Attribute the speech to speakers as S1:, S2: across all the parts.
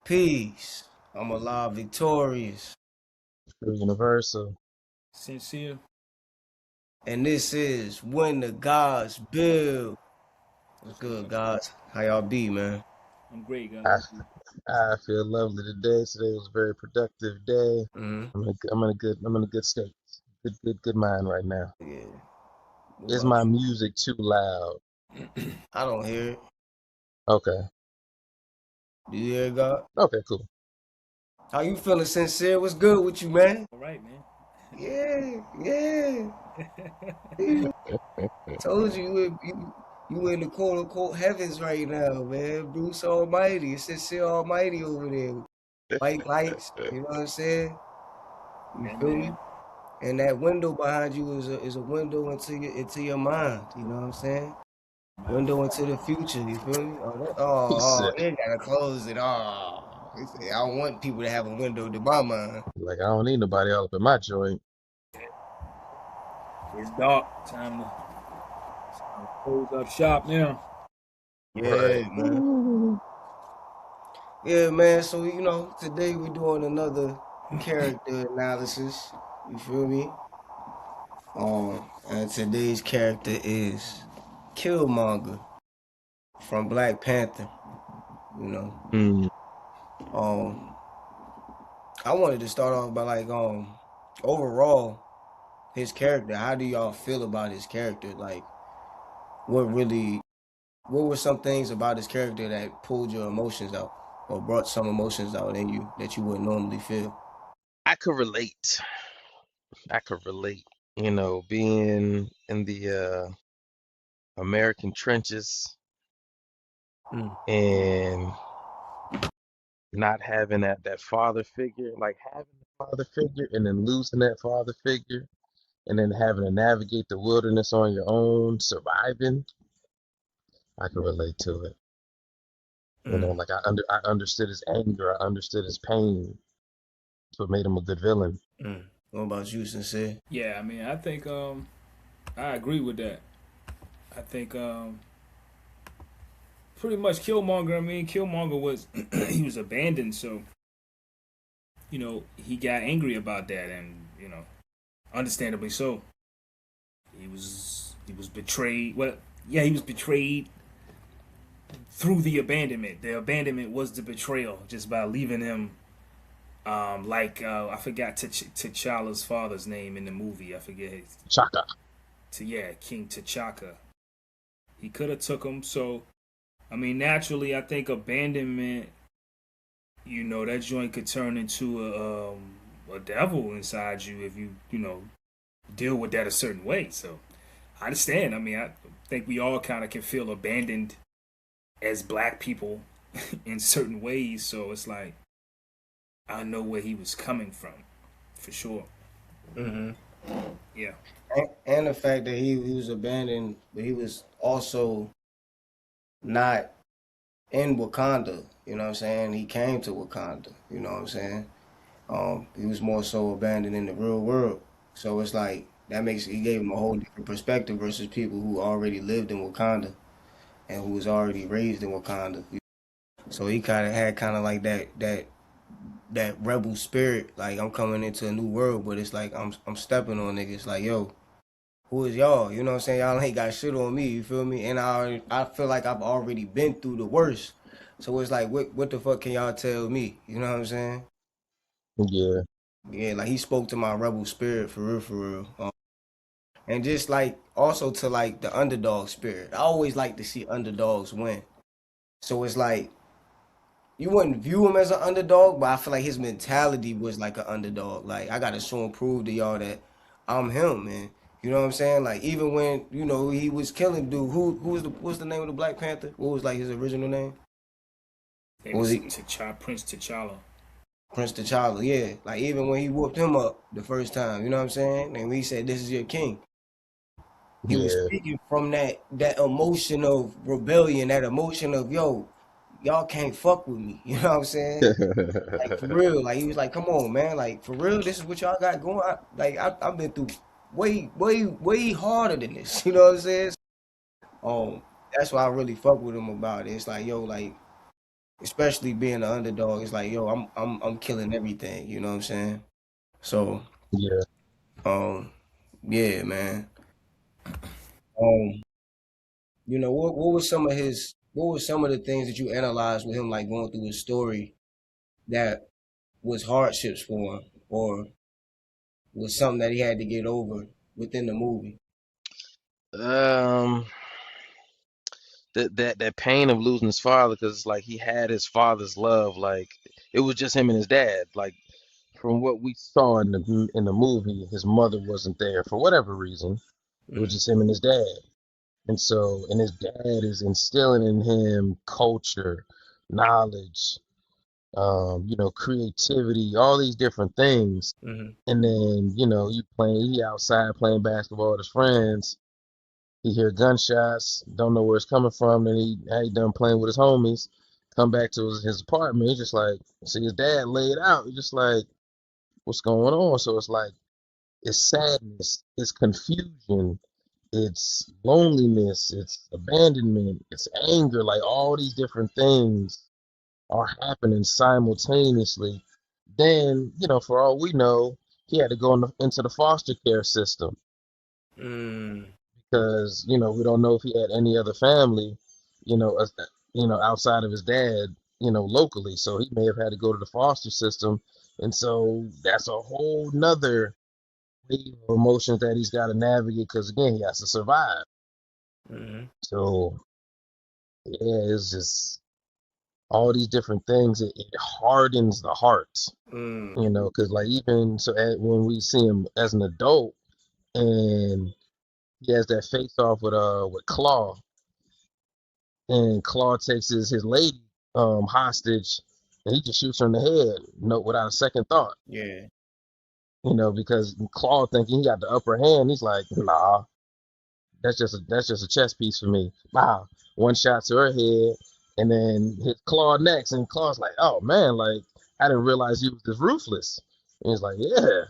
S1: Peace. I'm alive, victorious.
S2: Universal.
S3: Sincere.
S1: And this is When the Gods Build. What's good, guys? How y'all be, man?
S3: I'm great,
S2: I,
S3: guys.
S2: I feel lovely today. Today was a very productive day.
S1: Mm-hmm.
S2: I'm in a good state. Good mind right now.
S1: Yeah. What
S2: Is
S1: about
S2: my
S1: you?
S2: music too loud?
S1: I don't hear it.
S2: Okay.
S1: Do you hear it, God?
S2: Okay, cool.
S1: How you feeling, sincere? What's good with you, man?
S3: All right, man.
S1: Yeah. Told you you in the quote unquote heavens right now, man. Bruce Almighty. It's sincere Almighty over there. White lights, you know what I'm saying? You
S3: Yeah,
S1: feel me?
S3: man.
S1: And that window behind you is a window into your mind. You know what I'm saying? Window into the future. You feel me?
S2: He said,
S1: You ain't gotta close it. Oh, he said, I don't want people to have a window to my mind.
S2: like, I don't need nobody all up in my joint.
S3: It's dark. Time to close up shop now.
S1: Yeah,
S2: Right.
S1: man. Yeah, man. So today we're doing another character analysis. You feel me? And today's character is Killmonger from Black Panther. You know.
S2: Mm.
S1: Um, I wanted to start off by overall his character. How do y'all feel about his character? Like what really what were some things about his character that pulled your emotions out or brought some emotions out in you that you wouldn't normally feel?
S2: I could relate. I could relate. Being in the American trenches
S1: Mm.
S2: and not having that father figure, like having the father figure and then losing that father figure and then having to navigate the wilderness on your own, surviving, I can relate to it.
S1: Mm.
S2: Like I understood his anger, I understood his pain. That's what made him a good villain.
S1: Mm. What about you, Sincere?
S3: Yeah, I mean, I think I agree with that. I think pretty much Killmonger. I mean, Killmonger was he was abandoned, so he got angry about that, and understandably so. He was betrayed. Well, yeah, he was betrayed through the abandonment. The abandonment was the betrayal, just by leaving him. I forgot T'Challa's father's name in the movie. I forget his.
S2: Chaka.
S3: King T'Chaka. He could have took him. So, I mean, naturally, I think abandonment. That joint could turn into a devil inside you if you deal with that a certain way. So, I understand. I mean, I think we all kind of can feel abandoned as black people in certain ways. So it's like I know where he was coming from, for sure.
S1: Mm-hmm.
S3: Yeah.
S1: And the fact that he was abandoned, but he was also not in Wakanda. You know what I'm saying? He came to Wakanda. You know what I'm saying? He was more so abandoned in the real world. So it's like he gave him a whole different perspective versus people who already lived in Wakanda and who was already raised in Wakanda. So he kind of like that rebel spirit. Like I'm coming into a new world, but it's like I'm stepping on niggas. Like yo, who is y'all? You know what I'm saying? Y'all ain't got shit on me. You feel me? And I feel like I've already been through the worst. So it's like what the fuck can y'all tell me? You know what I'm saying?
S2: Yeah.
S1: Yeah, like he spoke to my rebel spirit for real, for real. And just like also to like the underdog spirit. I always like to see underdogs win. So it's like you wouldn't view him as an underdog, but I feel like his mentality was like an underdog. Like I gotta show and prove to y'all that I'm him, man. You know what I'm saying? Like even when he was killing dude. What's the name of the Black Panther? What was like his original name?
S3: It
S1: What was
S3: was
S1: he?
S3: Prince T'Challa.
S1: Prince T'Challa. Yeah. Like even when he whooped him up the first time, you know what I'm saying? And he said, "This is your king." He was
S2: Yeah.
S1: speaking from that emotion of rebellion, that emotion of yo, y'all can't fuck with me. You know what I'm saying? Like for real, like he was like, "Come on, man! Like for real, this is what y'all got going." I've been through way harder than this. You know what I'm saying? Um, that's why I really fuck with him about it. It's like, yo, like, especially being the underdog, it's like, yo, I'm killing everything. You know what I'm saying? So,
S2: Yeah.
S1: um, yeah, man. Um, what was some of his, what was some of the things that you analyzed with him, like going through his story that was hardships for him, or was something that he had to get over within the movie?
S2: Um, that pain of losing his father, because like he had his father's love, like it was just him and his dad. Like from what we saw in the movie, his mother wasn't there for whatever reason. It was
S1: Mm,
S2: just him and his dad. And so, and his dad is instilling in him culture, knowledge, creativity, all these different things.
S1: mm,
S2: And then, he outside playing basketball with his friends. He hear gunshots, don't know where it's coming from. Then he done playing with his homies, come back to his apartment. He's just like, see his dad laid out. He's just like, what's going on? So it's like, it's sadness, it's confusion, it's loneliness, it's abandonment, it's anger. Like all these different things are happening simultaneously. Then, for all we know, he had to go into the foster care system
S1: mm,
S2: because, we don't know if he had any other family, outside of his dad, locally. So he may have had to go to the foster system. And so that's a whole nother wave of emotions that he's got to navigate because, again, he has to survive.
S1: mm,
S2: So, yeah, it's just all these different things. It hardens the heart,
S1: mm.
S2: because like even so when we see him as an adult and he has that face off with Claw, and Claw takes his lady hostage, and he just shoots her in the head, without a second thought,
S1: Yeah.
S2: because Claw thinking he got the upper hand. He's like, nah, that's just a chess piece for me. Wow, one shot to her head, and then hit Claw next, and Claw's like, oh man, like I didn't realize you was this ruthless. And he's like, yeah,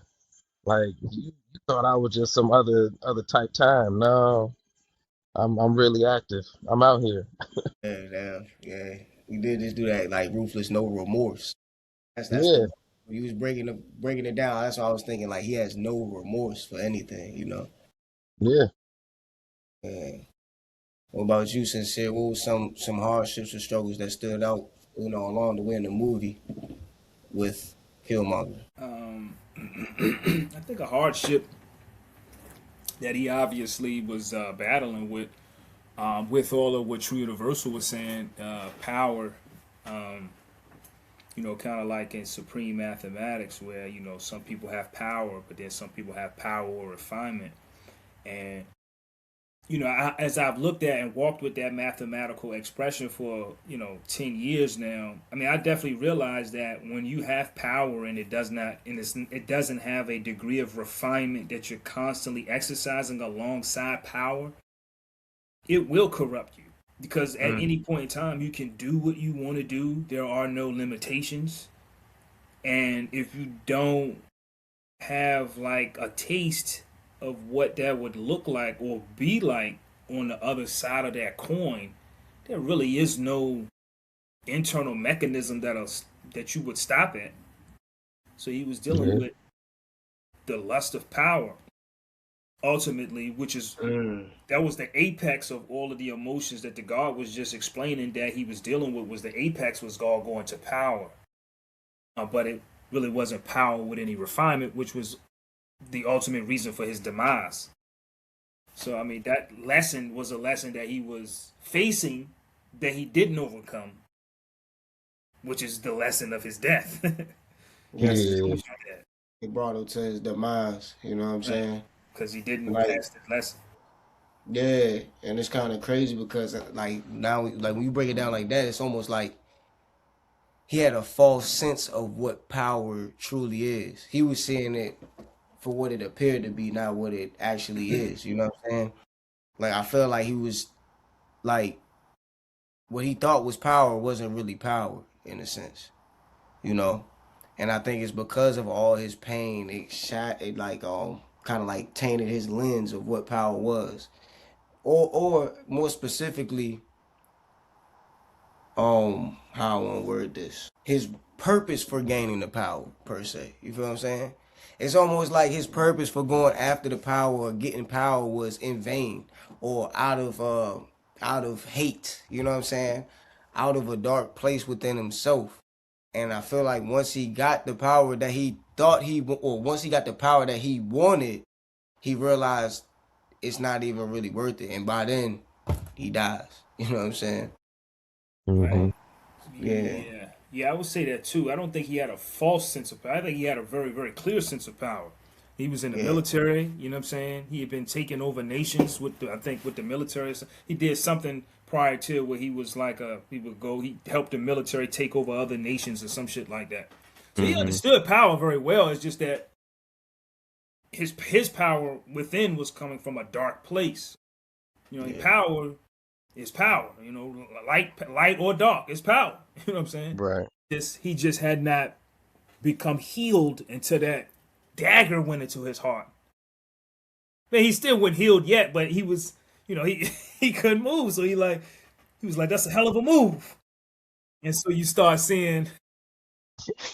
S2: like you thought I was just some other type time. No, I'm really active. I'm out here.
S1: Yeah, damn, yeah. We did just do that, like ruthless, no remorse. That's the
S2: Yeah,
S1: when you was breaking it down. That's what I was thinking. Like he has no remorse for anything, you know.
S2: yeah.
S1: Yeah. What about you, Sincere? What was some hardships or struggles that stood out, along the way in the movie with Killmonger?
S3: I think a hardship that he obviously was battling with all of what True Universal was saying, power. Um, kind of like in supreme mathematics, where some people have power, but then some people have power or refinement. And as I've looked at and walked with that mathematical expression for 10 years now, I mean, I definitely realized that when you have power and it doesn't have a degree of refinement that you're constantly exercising alongside power, it will corrupt you. Because at
S1: Mm,
S3: any point in time, you can do what you want to do. There are no limitations. And if you don't have like a taste of what that would look like or be like on the other side of that coin, there really is no internal mechanism that you would stop at. So he was dealing
S2: Yeah,
S3: with the lust of power ultimately, which is
S1: mm,
S3: that was the apex of all of the emotions that the God was just explaining that he was dealing with. Was the apex was all going to power, but it really wasn't power with any refinement, which was the ultimate reason for his demise. So I mean, that lesson was a lesson that he was facing that he didn't overcome, which is the lesson of his death.
S1: yes,
S3: Just
S2: yeah,
S3: shows you that,
S1: it brought him to his demise. You know what I'm
S3: right?
S1: saying?
S3: Because he didn't
S1: Like,
S3: pass the lesson.
S1: yeah, and it's kind of crazy because like now, like when you break it down like that, it's almost like he had a false sense of what power truly is. He was seeing it for what it appeared to be, not what it actually is. You know what I'm saying? Like I feel like he was like what he thought was power wasn't really power in a sense, you know. And I think it's because of all his pain, it like kind of like tainted his lens of what power was. or more specifically, how I want to word this, his purpose for gaining the power per se. You feel what I'm saying? It's almost like his purpose for going after the power or getting power was in vain or out of hate. You know what I'm saying? Out of a dark place within himself. And I feel like once he got the power that he thought or once he got the power that he wanted, he realized it's not even really worth it. And by then, he dies. You know what I'm saying?
S2: Mm-hmm.
S3: Right.
S1: Yeah.
S3: Yeah. Yeah, I would say that too. I don't think he had a false sense of power. I think he had a very, very clear sense of power. He was in the
S1: Yeah.
S3: military, you know what I'm saying? He had been taking over nations I think with the military. He did something prior to where he was like he helped the military take over other nations or some shit like that. So he
S2: Mm-hmm.
S3: understood power very well. It's just that his power within was coming from a dark place. You know,
S1: Yeah.
S3: power is power. You know, light or dark is power. You know what I'm saying?
S2: Right.
S3: He just had not become healed until that dagger went into his heart. Man, he still wasn't healed yet, but he was, he he couldn't move, so he was like, that's a hell of a move. And so you start seeing,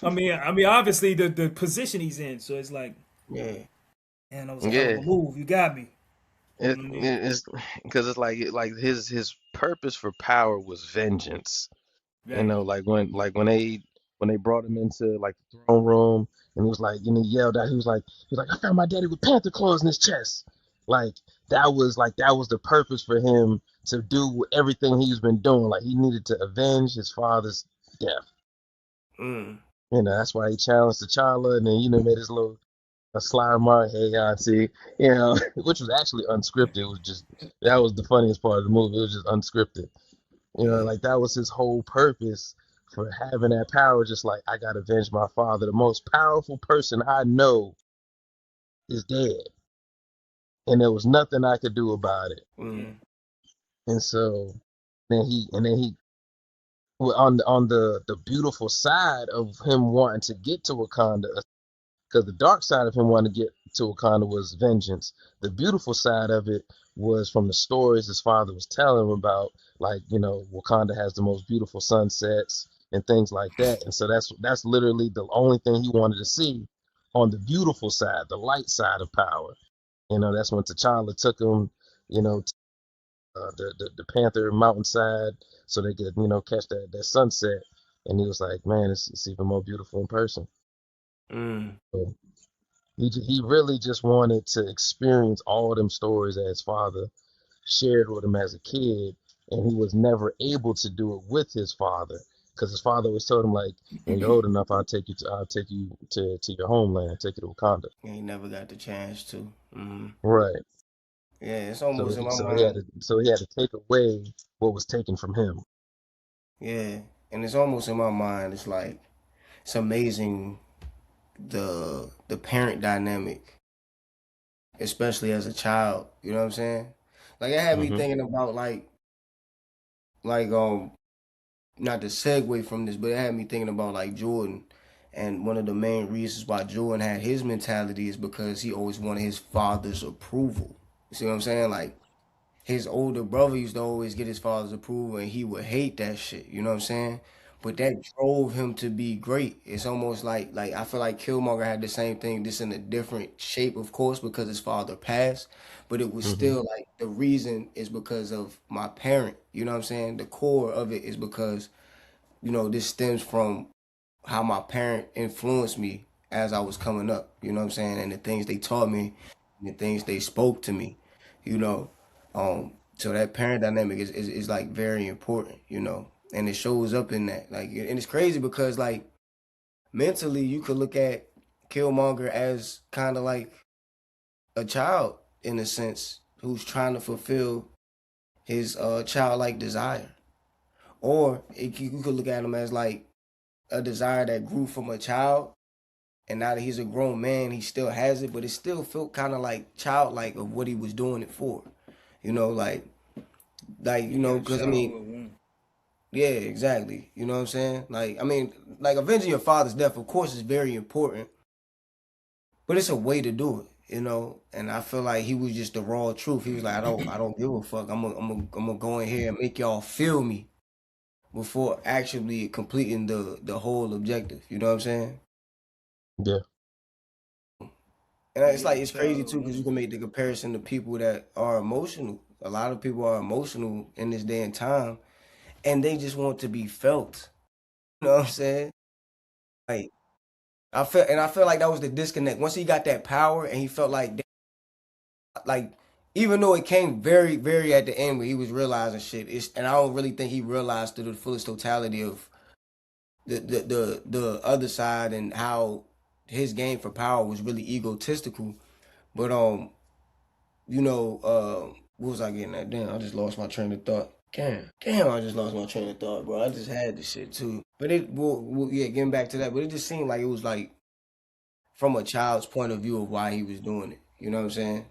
S3: obviously the position he's in. So it's like,
S1: Yeah.
S3: man, that was a hell of
S2: Yeah.
S3: a move. You got me. You know what I mean?
S2: It's because it's like his purpose for power was vengeance. You
S3: Right.
S2: know, like when they brought him into like the throne room and he was like, he yelled out, he was like, I found my daddy with panther claws in his chest. Like that was the purpose for him to do everything he's been doing. Like he needed to avenge his father's death.
S1: Mm.
S2: That's why he challenged T'Challa and then made his little a sly remark, hey auntie, which was actually unscripted. It was just that was the funniest part of the movie. It was just unscripted.
S1: Yeah.
S2: Like that was his whole purpose for having that power. Just like I gotta avenge my father. The most powerful person I know is dead, and there was nothing I could do about it.
S1: Mm.
S3: Mm.
S2: And so then he well, on the beautiful side of him wanting to get to Wakanda, because the dark side of him wanting to get to Wakanda was vengeance. The beautiful side of it was from the stories his father was telling him about, like Wakanda has the most beautiful sunsets and things like that. And so that's literally the only thing he wanted to see on the beautiful side, the light side of power. That's when T'Challa took him, to the Panther mountainside so they could catch that sunset. And he was like, man, it's even more beautiful in person.
S1: Mm.
S2: So, he really just wanted to experience all them stories that his father shared with him as a kid, and he was never able to do it with his father because his father always told him like, when you're old enough, I'll take you to your homeland, take you to Wakanda.
S1: Yeah, he never got the chance to. Mm.
S2: Right.
S1: Yeah, it's
S2: So
S1: almost in
S2: he
S1: my
S2: so he had
S1: mind.
S2: to so he had to take away what was taken from him.
S1: Yeah, and it's almost in my mind. It's like it's amazing the parent dynamic, especially as a child. You know what I'm saying? Like it had me
S2: Hmm.
S1: thinking about like not to segue from this, but it had me thinking about like Jordan. And one of the main reasons why Jordan had his mentality is because he always wanted his father's approval. You see what I'm saying? Like his older brother used to always get his father's approval and he would hate that shit. You know what I'm saying? But that drove him to be great. It's almost like I feel like Killmonger had the same thing, just in a different shape, of course, because his father passed. But it was
S2: Hmm.
S1: still like the reason is because of my parent. You know what I'm saying? The core of it is because this stems from how my parent influenced me as I was coming up, you know what I'm saying? And the things they taught me and the things they spoke to me, you know. So that parent dynamic is like very important. And it shows up in that. Like and it's crazy because like mentally you could look at Killmonger as kind of like a child in a sense who's trying to fulfill his childlike desire. Or you could look at him as like a desire that grew from a child, and now that he's a grown man, he still has it, but it still felt kind of like childlike of what he was doing it for. You know,
S3: He got a
S1: because I mean,
S3: childhood wound.
S1: yeah, exactly. You know what I'm saying? Like, I mean, like avenging your father's death, of course, is very important, but it's a way to do it. you know. And I feel like he was just the raw truth. He was like, I don't give a fuck. I'm gonna go in here and make y'all feel me before actually completing the whole objective. You know what I'm saying?
S2: Yeah.
S1: And it's
S3: Yeah,
S1: like
S3: the
S1: it's crazy
S3: child
S1: too
S3: of
S1: because you
S3: moon.
S1: can make the comparison to people that are emotional. A lot of people are emotional in this day and time, and they just want to be felt. You know what I'm saying? Like I feel like that was the disconnect. Once he got that power, and he felt like even though it came very at the end where he was realizing shit, and I don't really think he realized to the fullest totality of the other side and how his game for power was really egotistical. But you know, what was I getting at? Damn, I just lost my train of thought. Damn, I just lost my train of thought, bro. I just had this shit too. But yeah, getting back to that, but it just seemed like it was like from a child's point of view of why he was doing it. You know what I'm saying?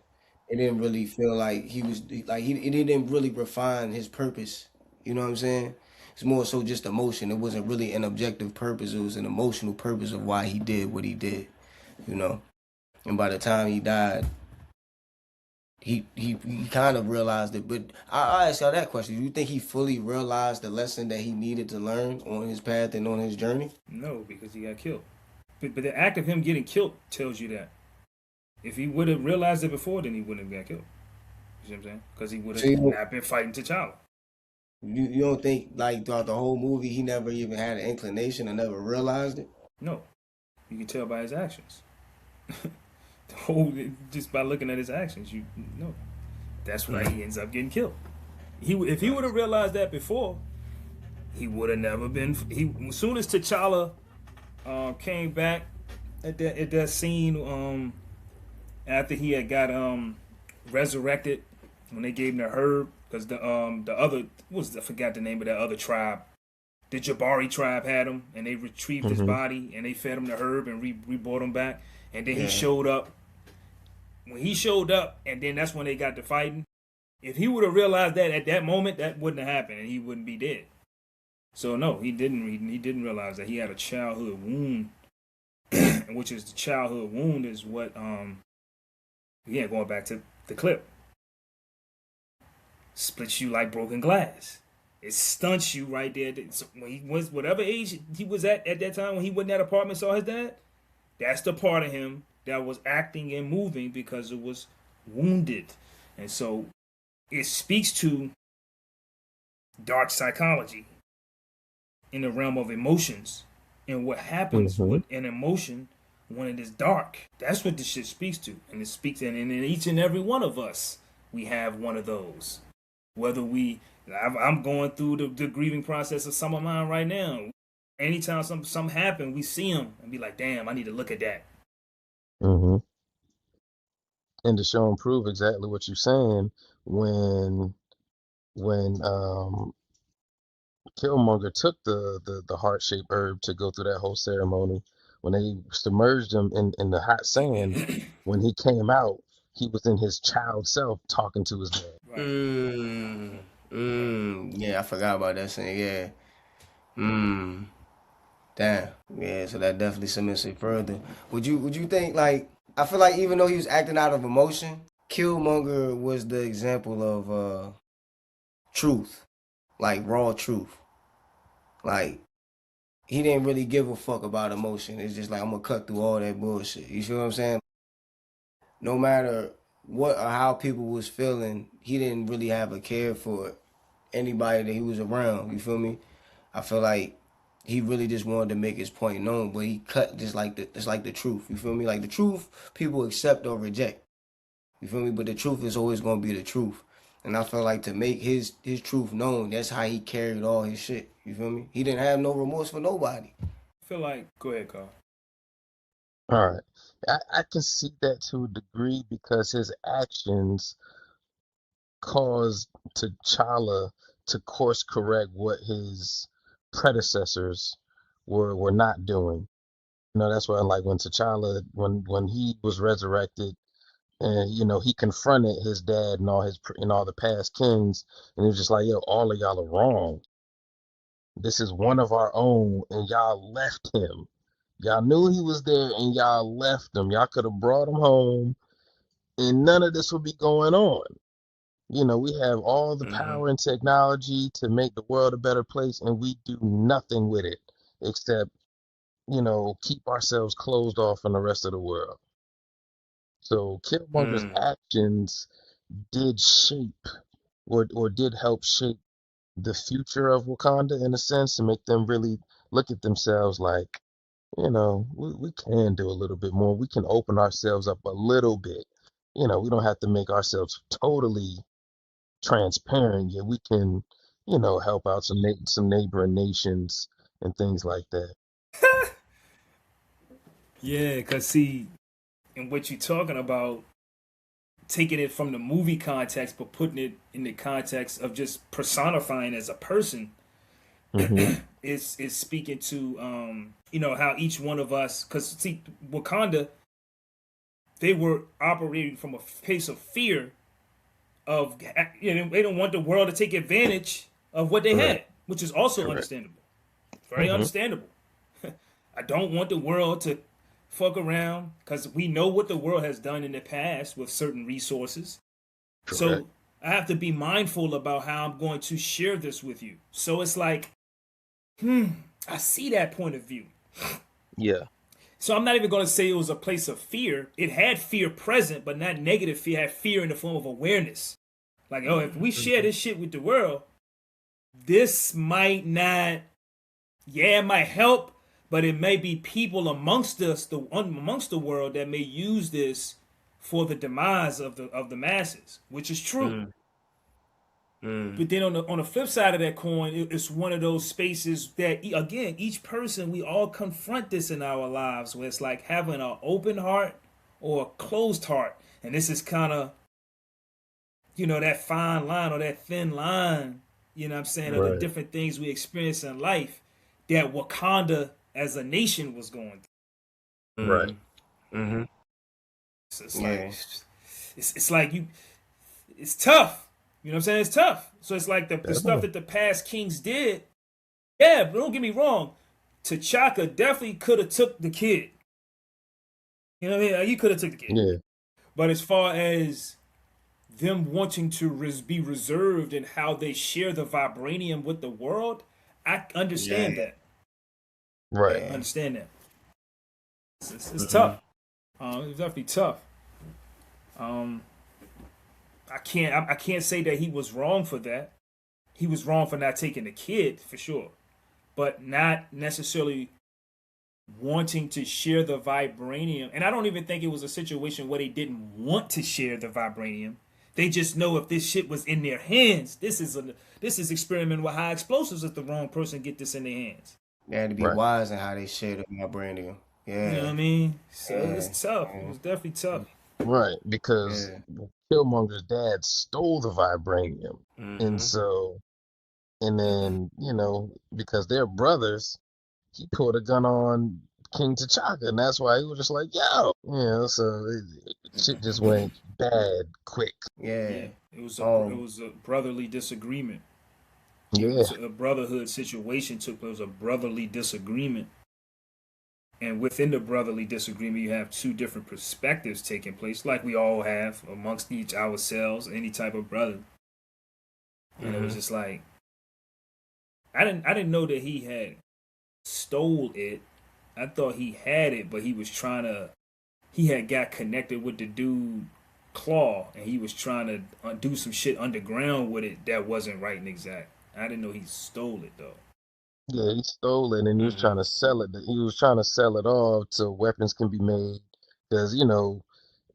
S1: It didn't really feel like he was like he it didn't really refine his purpose. You know what I'm saying? It's more so just emotion. It wasn't really an objective purpose. It was an emotional purpose of why he did what he did. You know. And by the time he died, he kind of realized it. But I ask y'all that question: do you think he fully realized the lesson that he needed to learn on his path and on his journey?
S3: No, because he got killed. But the act of him getting killed tells you that. If he would have realized it before, then he wouldn't have got killed. You see what I'm saying? Because he would
S1: So
S3: have not been fighting T'Challa.
S1: you don't think like throughout the whole movie he never even had an inclination or never realized it?
S3: No, you can tell by his actions. The whole just by looking at his actions, you know that's why he ends up getting killed. If he would have realized that before, he would have never been. He as soon as T'Challa came back at that scene after he had got resurrected when they gave him the herb because the other I forgot the name of that other tribe. The Jabari tribe had him, and they retrieved his
S2: Hmm.
S3: body, and they fed him the herb and brought him back. And then he
S1: Yeah.
S3: showed up. When he showed up, and then that's when they got to fighting. If he would have realized that at that moment, that wouldn't have happened, and he wouldn't be dead. So no, he didn't. He didn't realize that he had a childhood wound, which is the childhood wound is what yeah, going back to the clip, splits you like broken glass. It stunts you right there. So when he was whatever age he was at that time when he went in that apartment saw his dad, that's the part of him that was acting and moving because it was wounded, and so it speaks to dark psychology in the realm of emotions and what happens
S2: Hmm.
S3: with an emotion when it is dark. That's what this shit speaks to, and it speaks and in each and every one of us we have one of those. Whether I'm going through the grieving process of some of mine right now. Anytime something happen, we see them and be like, "Damn, I need to look at that."
S2: Hmm. And to show and prove exactly what you're saying, when when Killmonger took the heart shaped herb to go through that whole ceremony, when they submerged him in the hot sand, when he came out, he was in his child self talking to his dad.
S3: Right,
S1: Mm,
S3: right.
S1: yeah, I forgot about that scene. Yeah. Mm, damn. Yeah, so that definitely cements it further. Would you think like I feel like even though he was acting out of emotion, Killmonger was the example of truth, like raw truth. Like he didn't really give a fuck about emotion. It's just like I'm gonna cut through all that bullshit. You feel what I'm saying? No matter what or how people was feeling, he didn't really have a care for anybody that he was around. You feel me? I feel like he really just wanted to make his point known, but he cut just like the truth. You feel me? Like the truth, people accept or reject. You feel me? But the truth is always gonna be the truth. And I feel like to make his truth known, that's how he carried all his shit. You feel me? He didn't have no remorse for nobody.
S3: I feel like go ahead, Carl.
S2: All right. I can see that to a degree because his actions caused T'Challa to course correct what his predecessors were not doing. That's why like when T'Challa when he was resurrected and he confronted his dad and all the past kings, and he was just like, yo, all of y'all are wrong. This is one of our own, and y'all left him. Y'all knew he was there, and y'all left him. Y'all could have brought him home, and none of this would be going on. We have all the
S1: Mm-hmm.
S2: power and technology to make the world a better place, and we do nothing with it except, keep ourselves closed off from the rest of the world. So Killmonger's
S1: Mm.
S2: actions did shape or did help shape the future of Wakanda in a sense, and make them really look at themselves like, we can do a little bit more. We can open ourselves up a little bit. We don't have to make ourselves totally transparent, yet we can, help out some neighboring nations and things like that.
S3: Yeah, cause see, and what you're talking about, taking it from the movie context, but putting it in the context of just personifying as a person,
S2: Hmm.
S3: is speaking to how each one of us, because see, Wakanda, they were operating from a place of fear of, they don't want the world to take advantage of what they
S2: Right.
S3: had, which is also
S2: Correct.
S3: understandable, very
S2: Hmm.
S3: understandable. I don't want the world to fuck around because we know what the world has done in the past with certain resources.
S2: Correct.
S3: So I have to be mindful about how I'm going to share this with you. So it's like, I see that point of view.
S2: Yeah.
S3: So I'm not even going to say it was a place of fear. It had fear present, but not negative fear. It had fear in the form of awareness. Like, oh, if we share
S2: Hmm.
S3: this shit with the world, this might not, yeah, it might help, but it may be people amongst us, amongst the world, that may use this for the demise of the masses, which is true.
S1: Mm. Mm.
S3: But then on the flip side of that coin, it's one of those spaces that, again, each person, we all confront this in our lives, where it's like having an open heart or a closed heart, and this is kind of, that fine line or that thin line, what I'm saying, of the
S2: Right.
S3: different things we experience in life that Wakanda as a nation was going
S2: Right.
S1: Mm. Mm-hmm.
S3: through. It's like
S1: Yeah.
S3: it's like it's tough. You know what I'm saying? It's tough. So it's like the stuff
S2: Definitely.
S3: that the past kings did. Yeah, but don't get me wrong. T'Chaka definitely could have took the kid. You know what I mean? Like, he could have took the kid.
S2: Yeah.
S3: But as far as them wanting to be reserved in how they share the vibranium with the world, I
S1: Yeah.
S3: understand that.
S2: Right.
S3: I
S1: Yeah.
S3: understand that. It's
S1: Mm-hmm.
S3: tough. It's definitely tough. Um, I can't say that he was wrong for that. He was wrong for not taking the kid for sure, but not necessarily wanting to share the vibranium. And I don't even think it was a situation where they didn't want to share the vibranium. They just know if this shit was in their hands, this is experimenting with high explosives. If the wrong person get this in their hands,
S1: They had to be
S2: Right.
S1: wise in how they shared my branding.
S3: you know what
S1: Yeah.
S3: I mean? So it
S1: Yeah.
S3: was tough. It
S1: Yeah.
S3: was definitely tough.
S2: Right. Because
S1: Yeah.
S2: Killmonger's dad stole the vibranium. And
S1: Mm-hmm.
S2: so, and then, because they're brothers, he pulled a gun on King T'Chaka, and that's why he was just like, yo. So shit just went bad quick.
S1: Yeah.
S3: Yeah, it
S1: Um.
S3: was a brotherly disagreement.
S2: Yeah.
S3: A brotherhood situation took place. It was a brotherly disagreement, and within the brotherly disagreement, you have two different perspectives taking place, like we all have amongst each ourselves, any type of brother. And it was
S1: Mm-hmm.
S3: just like, I didn't know that he had stole it. I thought he had it, but he had got connected with the dude Claw, and he was trying to do some shit underground with it that wasn't right and exact. I didn't know he stole it though.
S2: Yeah, he stole it and he was
S1: Mm-hmm.
S2: trying to sell it. He was trying to sell it off so weapons can be made. Because,
S3: To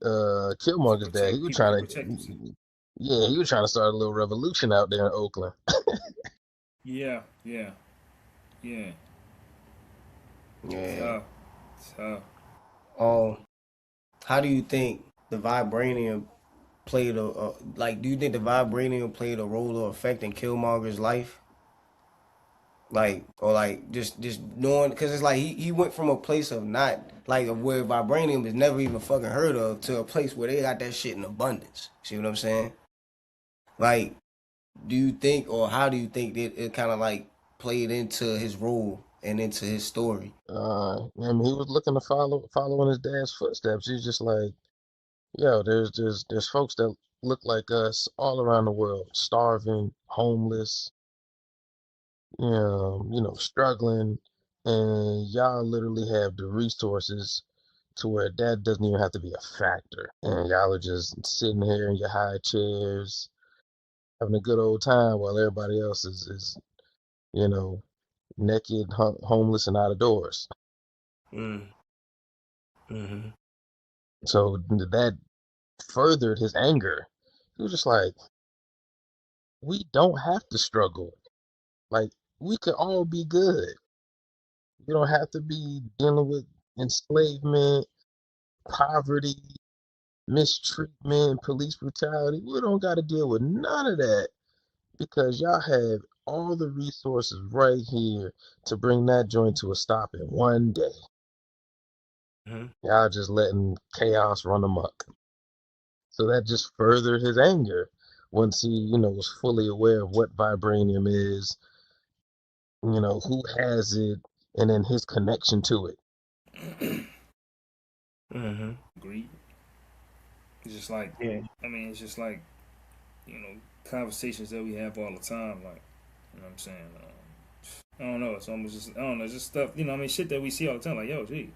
S2: Killmonger's dad, he
S3: protect
S2: was
S3: people to
S2: trying
S3: protect themselves.
S2: to, yeah, he was trying to start a little revolution out there in Oakland.
S3: Yeah, yeah, yeah.
S1: Yeah.
S3: Tough, tough.
S1: Um. How do you think the vibranium played a like? Do you think the vibranium played a role or effect in Killmonger's life? Like, or like just knowing, because it's like he went from a place of not like of where vibranium is never even fucking heard of to a place where they got that shit in abundance. See what I'm saying? Like, do you think, or how do you think that it kind of like played into his role and into his story?
S2: I mean, he was looking to following his dad's footsteps. He's just like, Yo, there's folks that look like us all around the world, starving, homeless, struggling, and y'all literally have the resources to where that doesn't even have to be a factor. And y'all are just sitting here in your high chairs, having a good old time while everybody else is you know, naked, homeless, and out of doors.
S1: Mm. Mm-hmm.
S2: So that furthered his anger. He was just like, we don't have to struggle. Like, we could all be good. You don't have to be dealing with enslavement, poverty, mistreatment, police brutality. We don't got to deal with none of that because y'all have all the resources right here to bring that joint to a stop in one day.
S1: Mm-hmm.
S2: Y'all just letting chaos run amok. So that just furthered his anger once he, was fully aware of what vibranium is, who has it, and then his connection to it.
S1: Mm-hmm.
S3: Agreed. It's just like,
S1: Yeah.
S3: I mean, it's just like, you know, conversations that we have all the time. Like, you know what I'm saying? I don't know. It's almost just, I don't know, just stuff, I mean, shit that we see all the time. Like, yo, gee,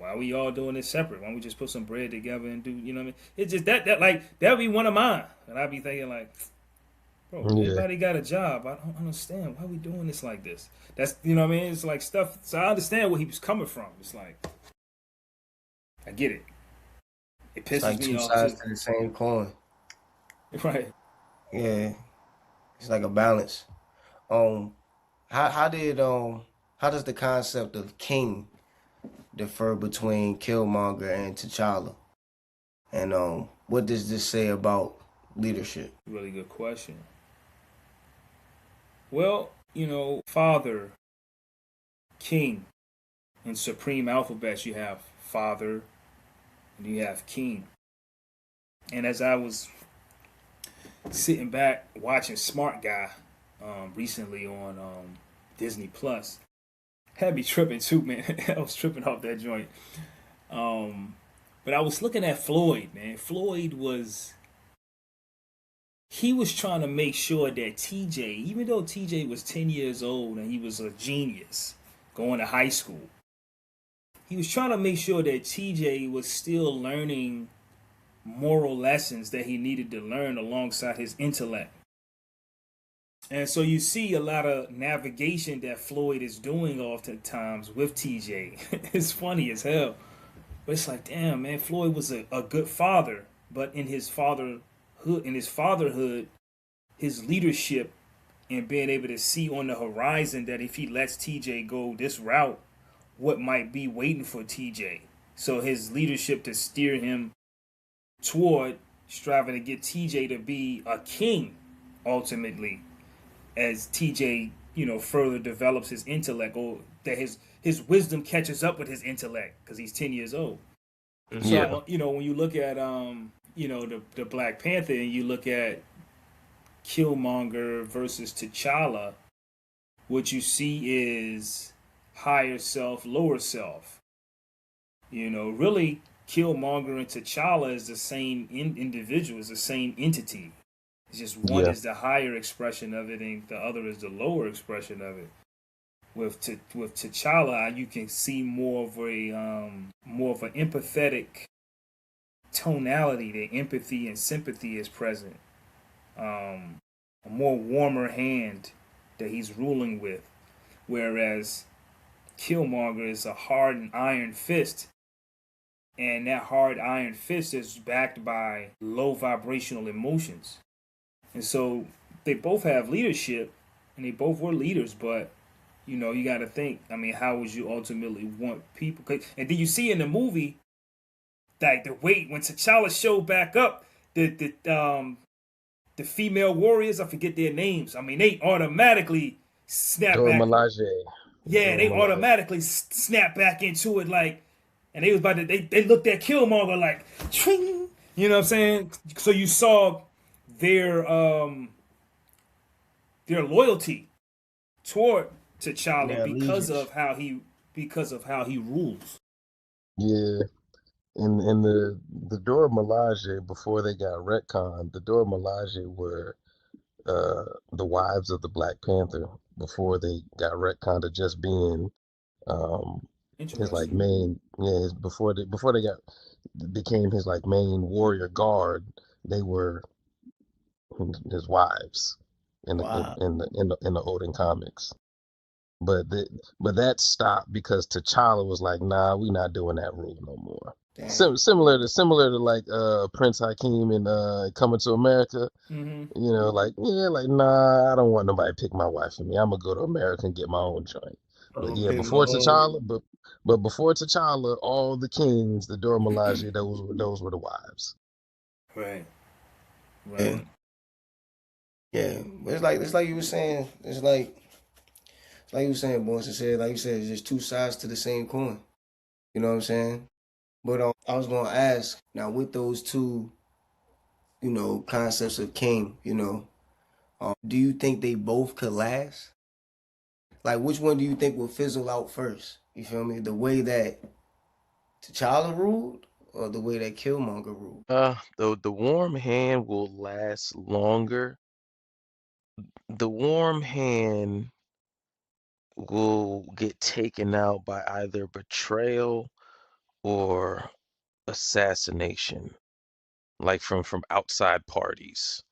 S3: why are we all doing this separate? Why don't we just put some bread together and do, you know what I mean? It's just that'd be one of mine. And I'd be thinking, like, bro,
S2: Yeah,
S3: everybody got a job. I don't understand. Why are we doing this like this? That's, you know what I mean? It's like stuff. So I understand where he was coming from. It's like, I get it. It
S1: It's
S3: pisses
S1: like
S3: me
S1: two
S3: off
S1: sides
S3: too.
S1: to the same coin.
S3: Right.
S1: Yeah. It's like a balance. Um, how did how does the concept of king differ between Killmonger and T'Challa? And what does this say about leadership?
S3: Really good question. Well, Father, King. In Supreme Alphabets, you have Father and you have King. And as I was sitting back watching Smart Guy recently on Disney Plus, had me tripping too, man. I was tripping off that joint. Um, but I was looking at Floyd, man. Floyd was he was trying to make sure that TJ, even though TJ was 10 years old and he was a genius going to high school, he was trying to make sure that TJ was still learning moral lessons that he needed to learn alongside his intellect. And so you see a lot of navigation that Floyd is doing oftentimes with TJ. It's funny as hell. But it's like, damn, man, Floyd was a good father, but in his fatherhood, his leadership and being able to see on the horizon that if he lets TJ go this route, what might be waiting for TJ. So his leadership to steer him toward striving to get TJ to be a king ultimately as TJ, further develops his intellect or that his wisdom catches up with his intellect because he's 10 years old.
S1: Mm-hmm.
S2: yeah,
S3: So, when you look at the Black Panther and you look at Killmonger versus T'Challa, what you see is higher self, lower self. Really, Killmonger and T'Challa is the same individual, is the same entity. It's just one
S2: yeah,
S3: is the higher expression of it, and the other is the lower expression of it. With T'Challa, you can see more of an empathetic tonality. The empathy and sympathy is present. A more warmer hand that he's ruling with, whereas Killmonger is a hard and iron fist, and that hard iron fist is backed by low vibrational emotions. And so they both have leadership, and they both were leaders, but you got to think. I mean, how would you ultimately want people? And then you see in the movie, like the weight when T'Challa showed back up, the female warriors, I forget their names. I mean, they automatically snap
S2: Dora
S3: back.
S2: Milaje,
S3: Yeah,
S2: Dora
S3: they
S2: Milaje.
S3: automatically snap back into it like, and they was about to. They looked at Killmonger like, Ching! You know what I'm saying? So you saw their um their loyalty toward T'Challa
S1: Their
S3: because
S1: allegiance.
S3: of how he rules.
S2: Yeah, in the Dora Milaje before they got retconned, the Dora Milaje were the wives of the Black Panther before they got retconned to just being um his like
S3: Interesting.
S2: main before they got became his like main warrior guard. They were his wives in the
S1: Wow.
S2: in the Odin comics. But but that stopped because T'Challa was like, nah, we not doing that rule no more.
S1: Damn.
S2: Similar to like Prince Hakeem and Coming to America.
S3: Mm-hmm.
S2: You know, like yeah, like nah, I don't want nobody to pick my wife for me. I'm gonna go to America and get my own joint.
S1: I'm
S2: But
S1: gonna
S2: yeah,
S1: pick my own.
S2: but before T'Challa, all the kings, the Dora Milaje, those were the wives.
S3: Right.
S1: Yeah,
S3: Right.
S1: yeah. But it's like you were saying. It's like you were saying, boys. It said like you said, it's just two sides to the same coin. You know what I'm saying? But I was gonna ask now with those two, concepts of king. Do you think they both could last? Like, which one do you think will fizzle out first? You feel me? The way that T'Challa ruled, or the way that Killmonger ruled?
S2: The warm hand will last longer. The warm hand will get taken out by either betrayal or assassination, like from outside parties,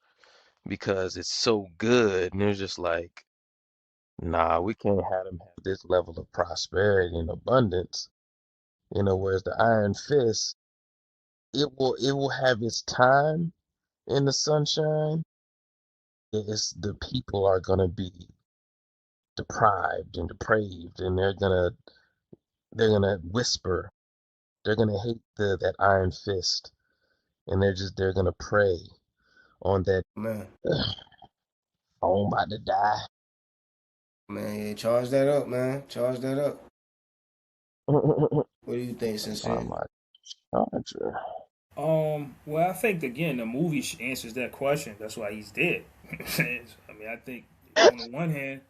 S2: because it's so good, and they're just like, nah, we can't have them have this level of prosperity and abundance. Whereas the Iron Fist, it will have its time in the sunshine. It's the people are gonna be deprived and depraved, and they're gonna whisper. They're gonna hate that Iron Fist, and they're gonna prey on that.
S1: Man,
S2: Oh, I'm about to die.
S1: man, yeah, charge that up, man. Charge that up.
S2: Oh
S1: What do you think, Sincere?
S2: my charger.
S3: Well, I think again the movie answers that question. That's why he's dead. I mean, I think on the one hand,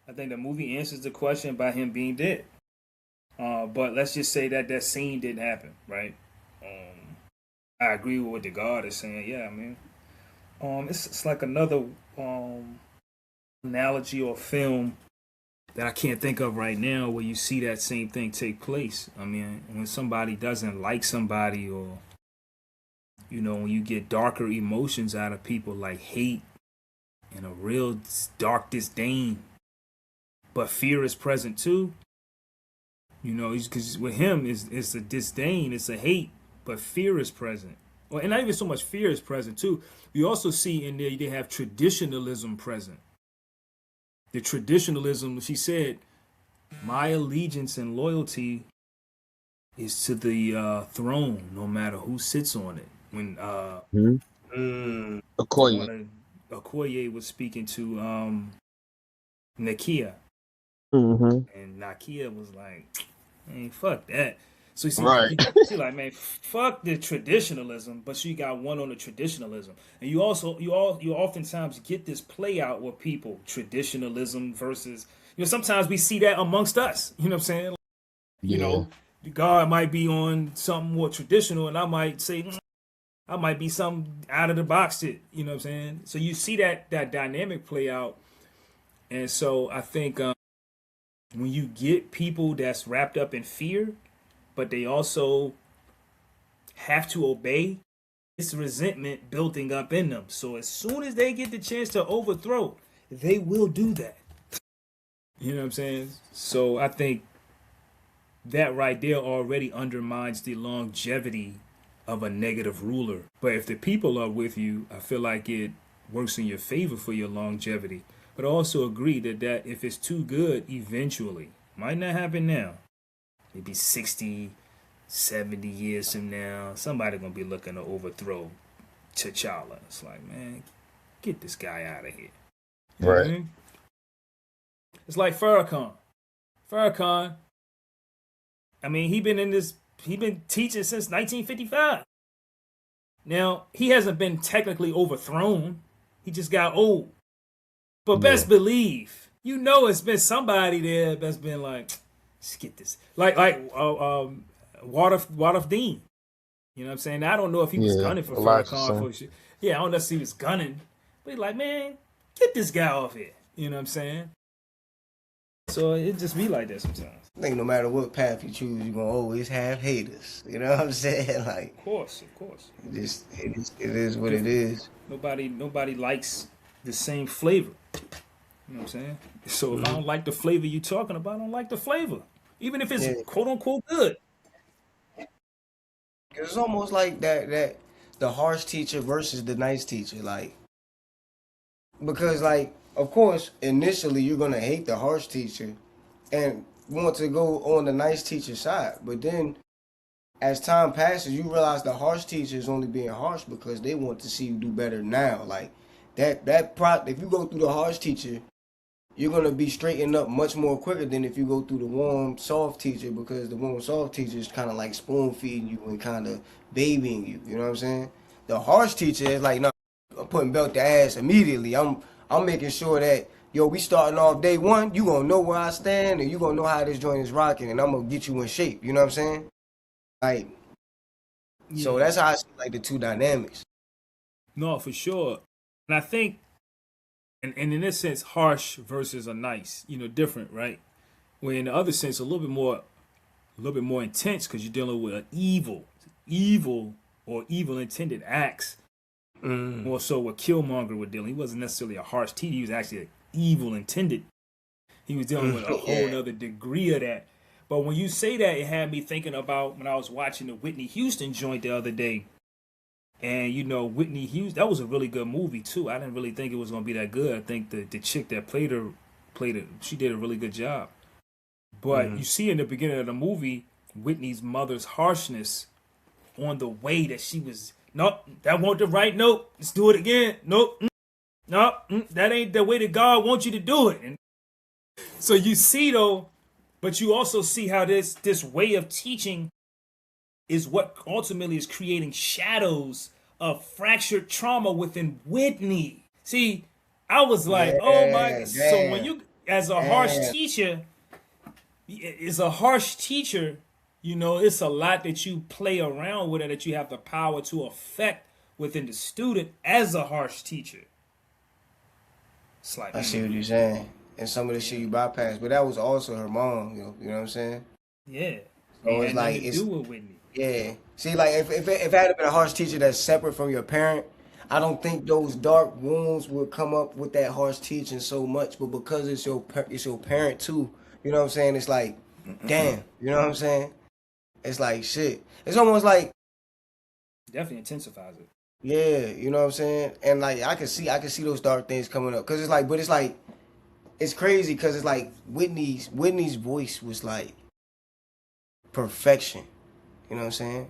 S3: I think the movie answers the question by him being dead. But let's just say that that scene didn't happen, right? I agree with what the God is saying. Yeah, I mean, it's like another um analogy or film that I can't think of right now where you see that same thing take place. I mean, when somebody doesn't like somebody, or when you get darker emotions out of people like hate and a real dark disdain, but fear is present too. Because with him it's a disdain, it's a hate, but fear is present. Well, and not even so much fear is present too. You also see in there they have traditionalism present. The traditionalism, she said, my allegiance and loyalty is to the throne, no matter who sits on it. When
S2: Hmm?
S1: Mm,
S2: Okoye.
S3: one of Okoye was speaking to Nakia,
S2: Hmm.
S3: and Nakia was like, "Man, fuck that." So
S2: Right.
S3: she like, "Man, fuck the traditionalism," but she got one on the traditionalism, and you oftentimes get this play out with people traditionalism versus sometimes we see that amongst us. You know what I'm saying? You
S2: Yeah.
S3: know, God might be on something more traditional, and I might say I might be some out of the box shit. You know what I'm saying? So you see that dynamic play out, and so I think when you get people that's wrapped up in fear, but they also have to obey, it's resentment building up in them. So as soon as they get the chance to overthrow, they will do that. You know what I'm saying? So I think that right there already undermines the longevity of a negative ruler. But if the people are with you, I feel like it works in your favor for your longevity. But I also agree that if it's too good, eventually, might not happen now, maybe 60, 70 years from now, somebody gonna be looking to overthrow T'Challa. It's like, man, get this guy out of here. You know what I
S2: Right.
S3: mean? It's like Farrakhan. Farrakhan, I mean, he been teaching since 1955. Now, he hasn't been technically overthrown. He just got old. But
S2: Yeah.
S3: best believe, it's been somebody there that's been like, let's get this. Like Water Dean. You know what I'm saying? I don't know if he was
S2: Yeah,
S3: gunning for
S2: Elijah's
S3: Farrakhan
S2: son.
S3: for shit. Yeah, I don't know if he was gunning, but he's like, man, get this guy off here. You know what I'm saying? So it just be like that sometimes.
S1: I think no matter what path you choose, you're gonna always have haters. You know what I'm saying? Like,
S3: Of course.
S1: it is what it
S3: Different.
S1: is.
S3: Nobody likes the same flavor. You know what I'm saying? So if I don't like the flavor you talking about, I don't like the flavor. Even if it's
S1: Yeah,
S3: quote unquote good.
S1: it's almost like that the harsh teacher versus the nice teacher, like because like of course initially you're gonna hate the harsh teacher and want to go on the nice teacher side, but then as time passes, you realize the harsh teacher is only being harsh because they want to see you do better now. Like if you go through the harsh teacher, you're gonna be straightened up much more quicker than if you go through the warm, soft teacher because the warm, soft teacher is kind of like spoon feeding you and kind of babying you. You know what I'm saying? The harsh teacher is like, no, I'm putting belt to ass immediately. I'm making sure that yo, we starting off day one. You gonna know where I stand and you gonna know how this joint is rocking, and I'm gonna get you in shape. You know what I'm saying? Like, so
S3: Yeah.
S1: that's how I see like the two dynamics.
S3: No, for sure. And I think and in this sense, harsh versus a nice, different, right? Where in the other sense, a little bit more intense because you're dealing with an evil or evil intended acts.
S1: Mm.
S3: More so what Killmonger was dealing. He wasn't necessarily a harsh teacher. He was actually an evil intended. He was dealing with a whole other degree of that. But when you say that, it had me thinking about when I was watching the Whitney Houston joint the other day. And Whitney Houston, that was a really good movie too. I didn't really think it was gonna be that good. I think the chick that played it. She did a really good job. But you see in the beginning of the movie, Whitney's mother's harshness on the way that she was. Nope, that wasn't the right note. Let's do it again. Nope, nope, that ain't the way that God wants you to do it. And so you see though, but you also see how this way of teaching is what ultimately is creating shadows of fractured trauma within Whitney. See, I was like, oh my.
S1: Yeah,
S3: So when
S1: damn,
S3: you, as a harsh
S1: damn.
S3: teacher, it's a harsh teacher, it's a lot that you play around with and that you have the power to affect within the student as a harsh teacher. It's like,
S1: I see what you're saying. And some of the shit you bypass, but that was also her mom. You know what I'm saying?
S3: yeah,
S1: So
S3: it
S1: it's
S3: had nothing
S1: like
S3: to do with Whitney.
S1: yeah. See, like if I had been a harsh teacher that's separate from your parent, I don't think those dark wounds would come up with that harsh teaching so much. But because it's your parent too, you know what I'm saying? It's like, damn, you know what I'm saying? It's like shit. It's almost like
S3: Definitely intensifies it.
S1: yeah, you know what I'm saying? And like I can see those dark things coming up because it's like, but it's like it's crazy because it's like Whitney's voice was like perfection. You know what I'm saying?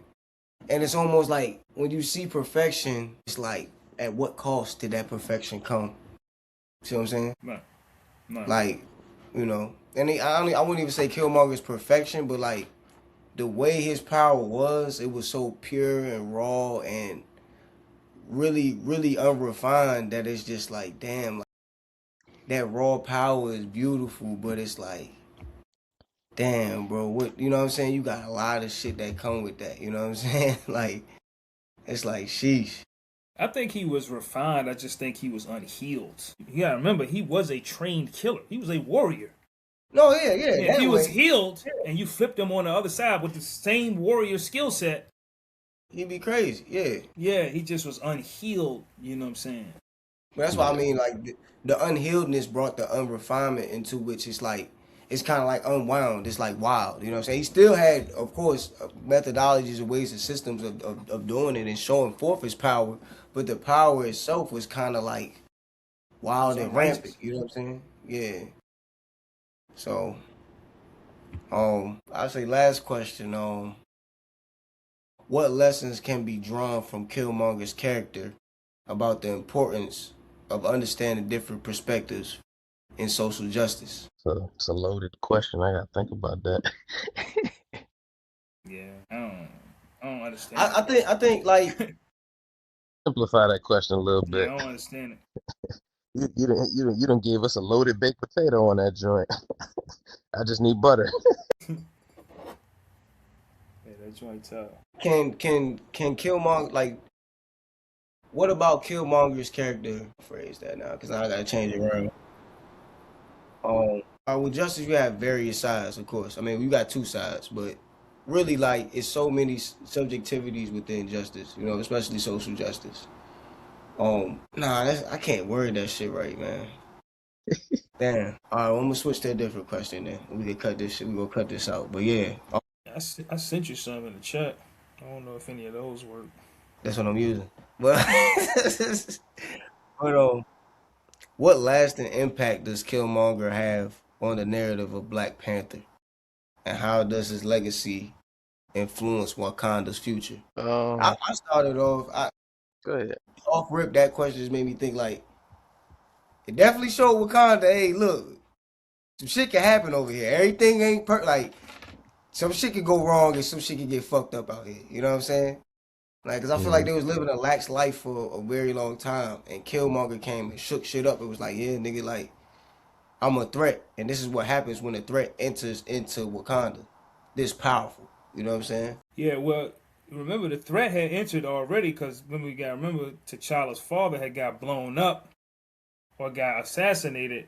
S1: And it's almost like when you see perfection, it's like, at what cost did that perfection come? See what I'm saying?
S3: Right. Right.
S1: Like, and I wouldn't even say Killmonger's perfection, but like the way his power was, it was so pure and raw and really, really unrefined that it's just like, damn, like, that raw power is beautiful, but it's like, damn, bro, what, you know what I'm saying? You got a lot of shit that come with that, you know what I'm saying? Like, it's like, sheesh.
S3: I think he was refined. I just think he was unhealed. You gotta remember, he was a trained killer. He was a warrior.
S1: No, yeah,
S3: If
S1: that
S3: he was
S1: way.
S3: healed and you flipped him on the other side with the same warrior skill set,
S1: He'd be crazy, yeah.
S3: yeah, he just was unhealed. You know what I'm saying?
S1: But that's why I mean, like, the unhealedness brought the unrefinement into which it's kind of like unwound. It's like wild, you know what I'm saying? He still had, of course, methodologies and ways and systems of doing it and showing forth his power, but the power itself was kind of like wild
S3: It's
S1: and rampant,
S3: unrighteous.
S1: you know what I'm saying? Yeah. So, I'll say last question, what lessons can be drawn from Killmonger's character about the importance of understanding different perspectives in social justice?
S2: So it's a loaded question. I gotta think about that.
S3: Yeah, I don't understand
S1: I,
S3: that
S1: I think
S3: question.
S1: I think like
S2: Simplify that question a little
S3: Yeah,
S2: bit.
S3: I don't understand it.
S2: You done gave us a loaded baked potato on that joint. I just need butter.
S3: Yeah, that joint tough.
S1: can Killmonger like? What about Killmonger's character? Phrase that now, because now I gotta change it around. With justice, you have various sides, of course. I mean, we got two sides, but really, like, it's so many subjectivities within justice. You know, especially social justice. I can't word that shit right, man. Damn. All right, well, I'm gonna switch to a different question then. We can cut this shit. We gonna cut this out. But yeah,
S3: I sent you some in the chat. I don't know if any of those work.
S1: that's what I'm using. But but what lasting impact does Killmonger have on the narrative of Black Panther, and how does his legacy influence Wakanda's future?
S2: Um,
S1: I started off.
S2: go ahead.
S1: Off rip. That question just made me think like it definitely showed Wakanda. Hey, look, some shit can happen over here. Everything ain't like some shit could go wrong and some shit could get fucked up out here. You know what I'm saying? Like, cause I feel like
S2: Mm,
S1: they was living a lax life for a very long time, and Killmonger came and shook shit up. It was like, yeah, nigga, like I'm a threat, and this is what happens when a threat enters into Wakanda. This powerful. You know what I'm saying?
S3: Yeah, well, remember the threat had entered already because remember T'Challa's father had got blown up or got assassinated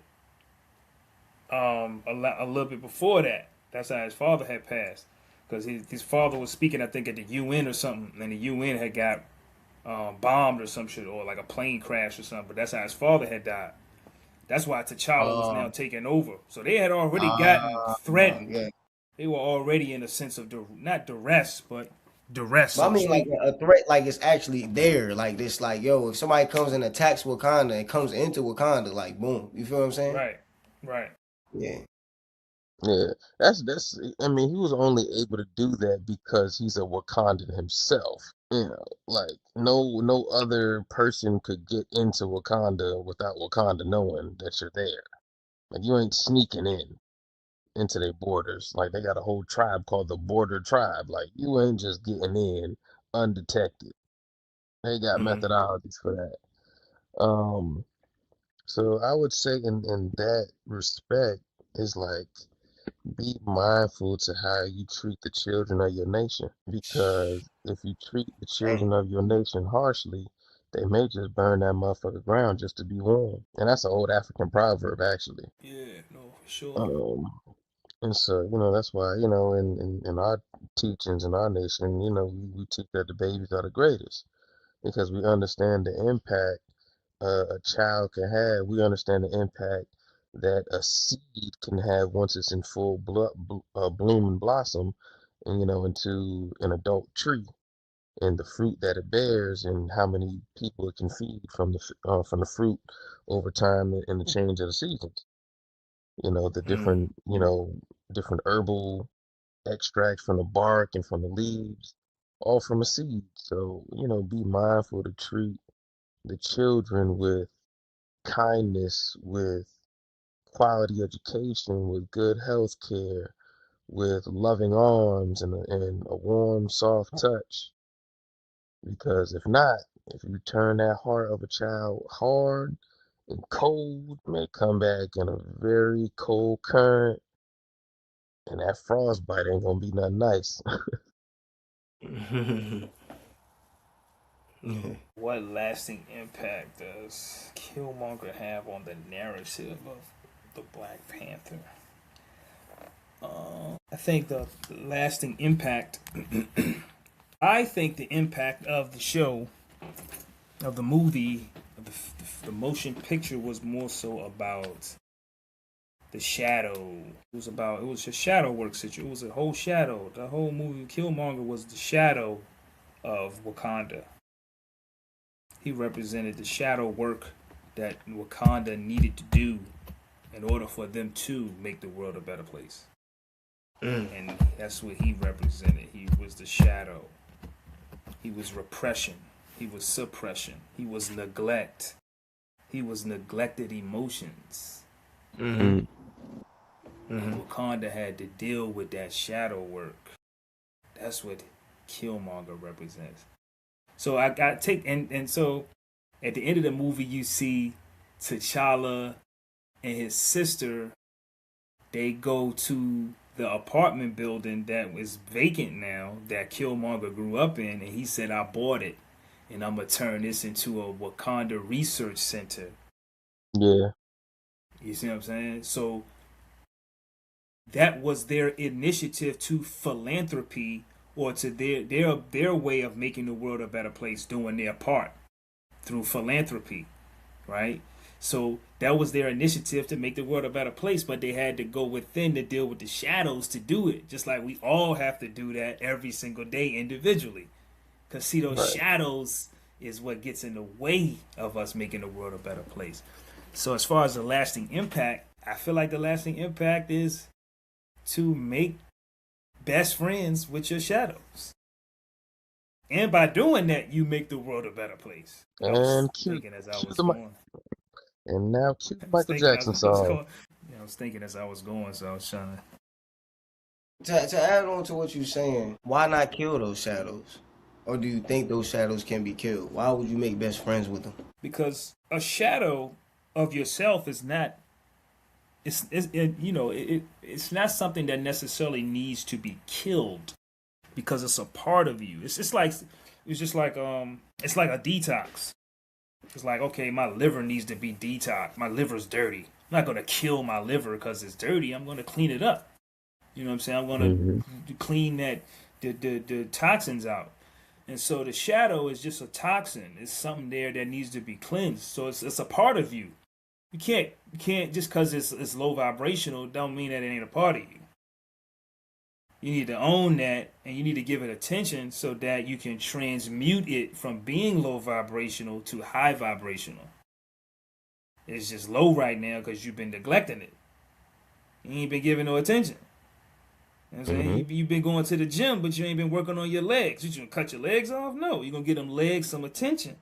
S3: a little bit before that. That's how his father had passed because his father was speaking, I think, at the UN or something, and the UN had got bombed or some shit, or like a plane crash or something. But that's how his father had died. That's why T'Challa was now
S1: Uh,
S3: taking over. So they had already gotten threatened.
S1: yeah.
S3: They were already in a sense of not duress, but duress,
S1: But
S3: so
S1: I
S3: to
S1: mean, like
S3: speak.
S1: a threat, like it's actually there. Like this, like yo, if somebody comes and attacks Wakanda and comes into Wakanda, like boom, you feel what I'm saying?
S3: Right, right.
S1: Yeah.
S2: yeah, that's. I mean, he was only able to do that because he's a Wakandan himself. You know, like no other person could get into Wakanda without Wakanda knowing that you're there. Like you ain't sneaking into their borders. Like they got a whole tribe called the Border Tribe. Like you ain't just getting in undetected. They got
S1: Hmm.
S2: methodologies for that. So I would say in that respect is like be mindful to how you treat the children of your nation. Because if you treat the
S1: Hey.
S2: children of your nation harshly, they may just burn that motherfucker ground just to be warm. And that's an old African proverb actually.
S3: Yeah, no, for sure.
S2: Um, and so, that's why, in our teachings in our nation, we teach that the babies are the greatest because we understand the impact a child can have. We understand the impact that a seed can have once it's in full bloom and blossom, and into an adult tree, and the fruit that it bears, and how many people it can feed from the fruit over time in the change of the seasons. The
S1: Mm.
S2: different herbal extracts from the bark and from the leaves, all from a seed. So, be mindful to treat the children with kindness, with quality education, with good health care, with loving arms and a warm, soft touch. Because if not, if you turn that heart of a child hard and cold, it may come back in a very cold current, and that frostbite ain't gonna be nothing nice.
S3: What lasting impact does Killmonger have on the narrative of the Black Panther? I think the lasting impact. I think the impact of the show, of the movie, of the motion picture was more so about the shadow. It was a shadow work situation. It was a whole shadow. The whole movie Killmonger was the shadow of Wakanda. He represented the shadow work that Wakanda needed to do in order for them to make the world a better place.
S1: Mm.
S3: And that's what he represented. He was the shadow. He was repression. He was suppression. He was neglect. He was neglected emotions.
S1: Mm-hmm.
S2: Mm,
S3: And
S1: Mm-hmm.
S3: Wakanda had to deal with that shadow work. That's what Killmonger represents. So I got take and so at the end of the movie you see T'Challa and his sister, they go to the apartment building that was vacant now that Killmonger grew up in, and he said, "I bought it, and I'm gonna turn this into a Wakanda research center."
S2: Yeah.
S3: You see what I'm saying? So that was their initiative to philanthropy, or to their way of making the world a better place, doing their part through philanthropy, right? So that was their initiative to make the world a better place, but they had to go within to deal with the shadows to do it, just like we all have to do that every single day individually. Because, see, those
S2: Right.
S3: shadows is what gets in the way of us making the world a better place. So, as far as the lasting impact, I feel like the lasting impact is to make best friends with your shadows. And by doing that, you make the world a better place. I was
S2: And
S3: thinking as I
S2: cue
S3: was
S2: the
S3: going.
S2: and now cue the
S3: I was
S2: Michael
S3: thinking as
S2: Jackson
S3: I was
S2: song.
S3: going. Yeah, I was thinking as I was going, so I was trying to.
S1: To add on to what you're saying, why not kill those shadows? Or do you think those shadows can be killed? Why would you make best friends with them?
S3: Because a shadow of yourself is not. It's not something that necessarily needs to be killed, because it's a part of you. It's like a detox. It's like, okay, my liver needs to be detoxed. My liver's dirty. I'm not gonna kill my liver because it's dirty. I'm gonna clean it up. You know what I'm saying? I'm gonna
S2: Hmm.
S3: clean the toxins out. And so the shadow is just a toxin. It's something there that needs to be cleansed. So it's a part of you. You can't just because it's low vibrational don't mean that it ain't a part of you. You need to own that, and you need to give it attention so that you can transmute it from being low vibrational to high vibrational. It's just low right now because you've been neglecting it. You ain't been giving no attention. You know what I'm saying?
S2: Hmm.
S3: You've been going to the gym, but you ain't been working on your legs. You gonna cut your legs off? No, you're gonna give them legs some attention.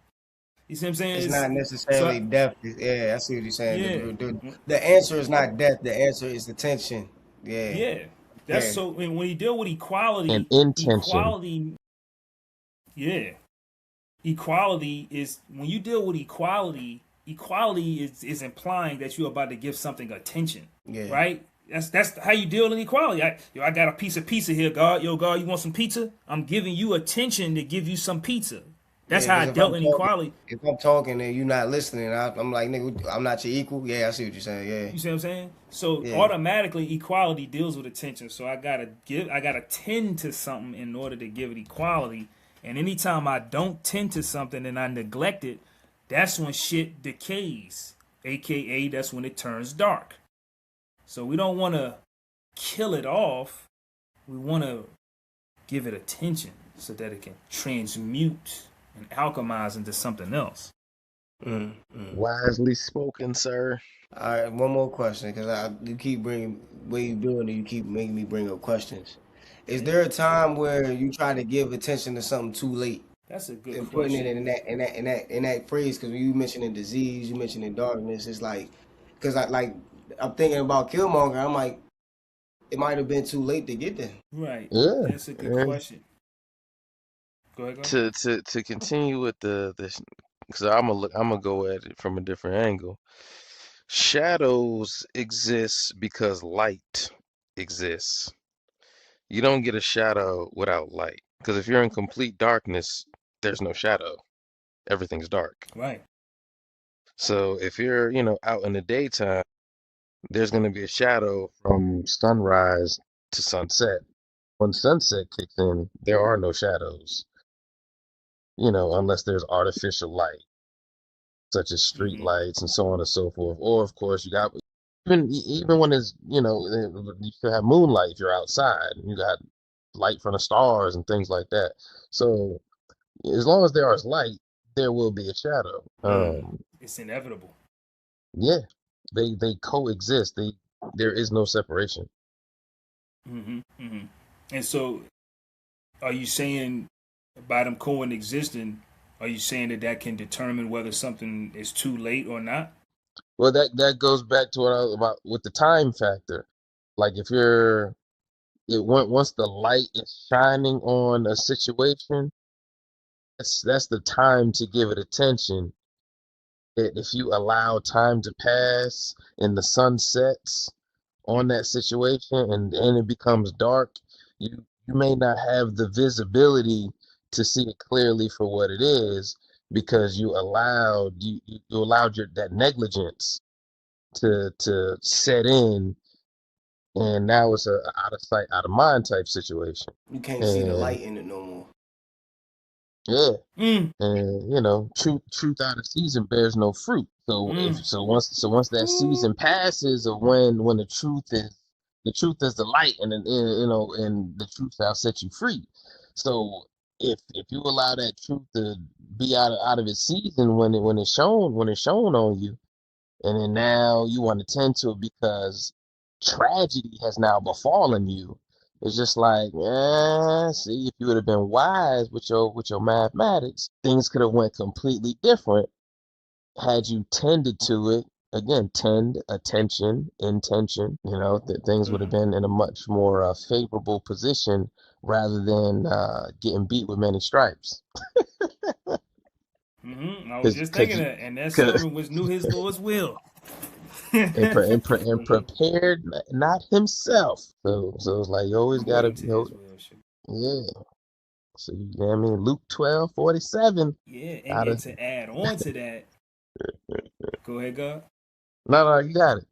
S3: You see what I'm saying?
S1: It's not
S3: So
S1: necessarily death. Yeah, I see what you're saying.
S3: yeah,
S1: The answer is not death. The answer is attention. Yeah,
S3: yeah. That's
S1: yeah.
S3: so. When you deal with
S2: And
S3: equality,
S2: intention.
S3: yeah, equality is when you deal with equality. Equality is implying that you're about to give something attention,
S1: Yeah.
S3: right? That's how you deal in equality. I got a piece of pizza here, God. Yo, God, you want some pizza? I'm giving you attention to give you some pizza. That's
S1: Yeah,
S3: how I
S1: because
S3: dealt in equality.
S1: if I'm talking and you're not listening, I'm like, nigga, I'm not your equal. Yeah, I see what you're saying.
S3: You see what I'm saying? So
S1: Yeah, yeah.
S3: automatically equality deals with attention. So I gotta tend to something in order to give it equality. And anytime I don't tend to something and I neglect it, that's when shit decays. AKA that's when it turns dark. So we don't wanna kill it off. We wanna give it attention so that it can transmute and alchemize into something else.
S1: Mm, mm.
S2: Wisely spoken, sir.
S1: All right, one more question, because you keep bringing, what you doing, you keep making me bring up questions. Is
S3: Yeah,
S1: there a time where you try to give attention to something too late
S3: that's a good
S1: and putting it
S3: question.
S1: in that phrase? Because when you mentioning disease, you mentioning darkness, it's like, because I'm thinking about Killmonger. I'm like, it might have been too late to get there.
S3: Right.
S2: Yeah.
S3: That's a good
S2: And
S3: question. Go ahead, go.
S2: to continue with the because I'm gonna go at it from a different angle. Shadows exist because light exists. You don't get a shadow without light. Because if you're in complete darkness, there's no shadow. Everything's dark.
S3: Right.
S2: So if you're, out in the daytime, there's going to be a shadow from sunrise to sunset. When sunset kicks in, there are no shadows, unless there's artificial light, such as street
S3: Mm-hmm.
S2: lights and so on and so forth. Or, of course, you got even when it's, you could have moonlight if you're outside. You got light from the stars and things like that. So as long as there is light, there will be a shadow.
S3: It's inevitable.
S2: Yeah, they coexist. There is no separation.
S3: Mm-hmm. Mm-hmm. And so, are you saying by them coexisting, are you saying that can determine whether something is too late or not?
S2: Well, that goes back to what I was about with the time factor. Like if once the light is shining on a situation, that's the time to give it attention. If you allow time to pass and the sun sets, on that situation and it becomes dark, you may not have the visibility to see it clearly for what it is because you allowed your that negligence to set in, and now it's a out of sight out of mind type situation.
S1: You can't see the
S2: And
S1: light in it no more.
S2: yeah,
S3: Mm.
S2: and truth out of season bears no fruit. So
S3: Mm.
S2: once that season passes, of when the truth is the light, and the truth shall set you free. So if you allow that truth to be out of its season when it's shown on you, and then now you want to tend to it because tragedy has now befallen you. It's just like, see, if you would have been wise with your mathematics, things could have went completely different had you tended to it. Again, tend, attention, intention. That things would have been in a much more favorable position rather than getting beat with many stripes.
S3: I was just
S2: Because
S3: thinking that, and that servant which knew his Lord's will.
S2: and prepared not himself. So it's like you always gotta
S3: According
S2: be,
S3: to his will.
S2: yeah. So you know what I mean, Luke 12:47.
S3: Yeah,
S2: Out
S3: and
S2: of
S3: to add on to that, go ahead, God.
S2: no, you got it.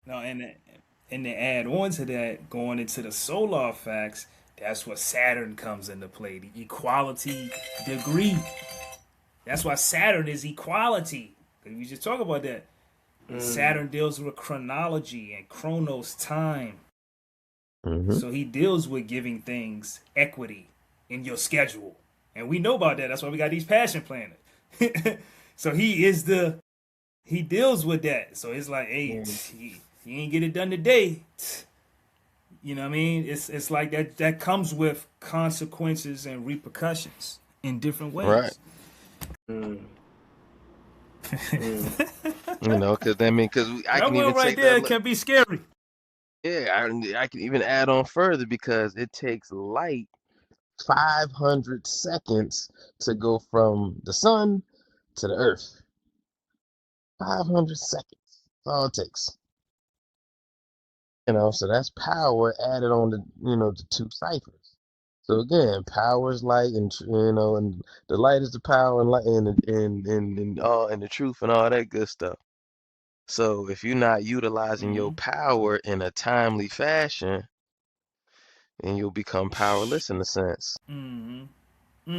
S3: No, and to add on to that, going into the solar facts, that's where Saturn comes into play. The equality degree. That's why Saturn is equality. We just talk about that. Saturn deals with chronology and chronos time.
S2: Mm-hmm.
S3: So he deals with giving things equity in your schedule. And we know about that. That's why we got these passion planners. So he deals with that. So it's like, hey, he ain't get it done today. You know what I mean? It's like that comes with consequences and repercussions in different
S2: Right.
S3: ways.
S2: Because I
S3: That
S2: can even
S3: will right
S2: take that.
S3: there can be scary.
S2: Yeah, I can even add on further because it takes light 500 seconds to go from the sun to the earth. 500 seconds. That's all it takes. So that's power added on to, the two ciphers. So again, power is light, and the light is the power, and light, and the truth, and all that good stuff. So if you're not utilizing your power in a timely fashion, then you'll become powerless in a sense.
S1: I think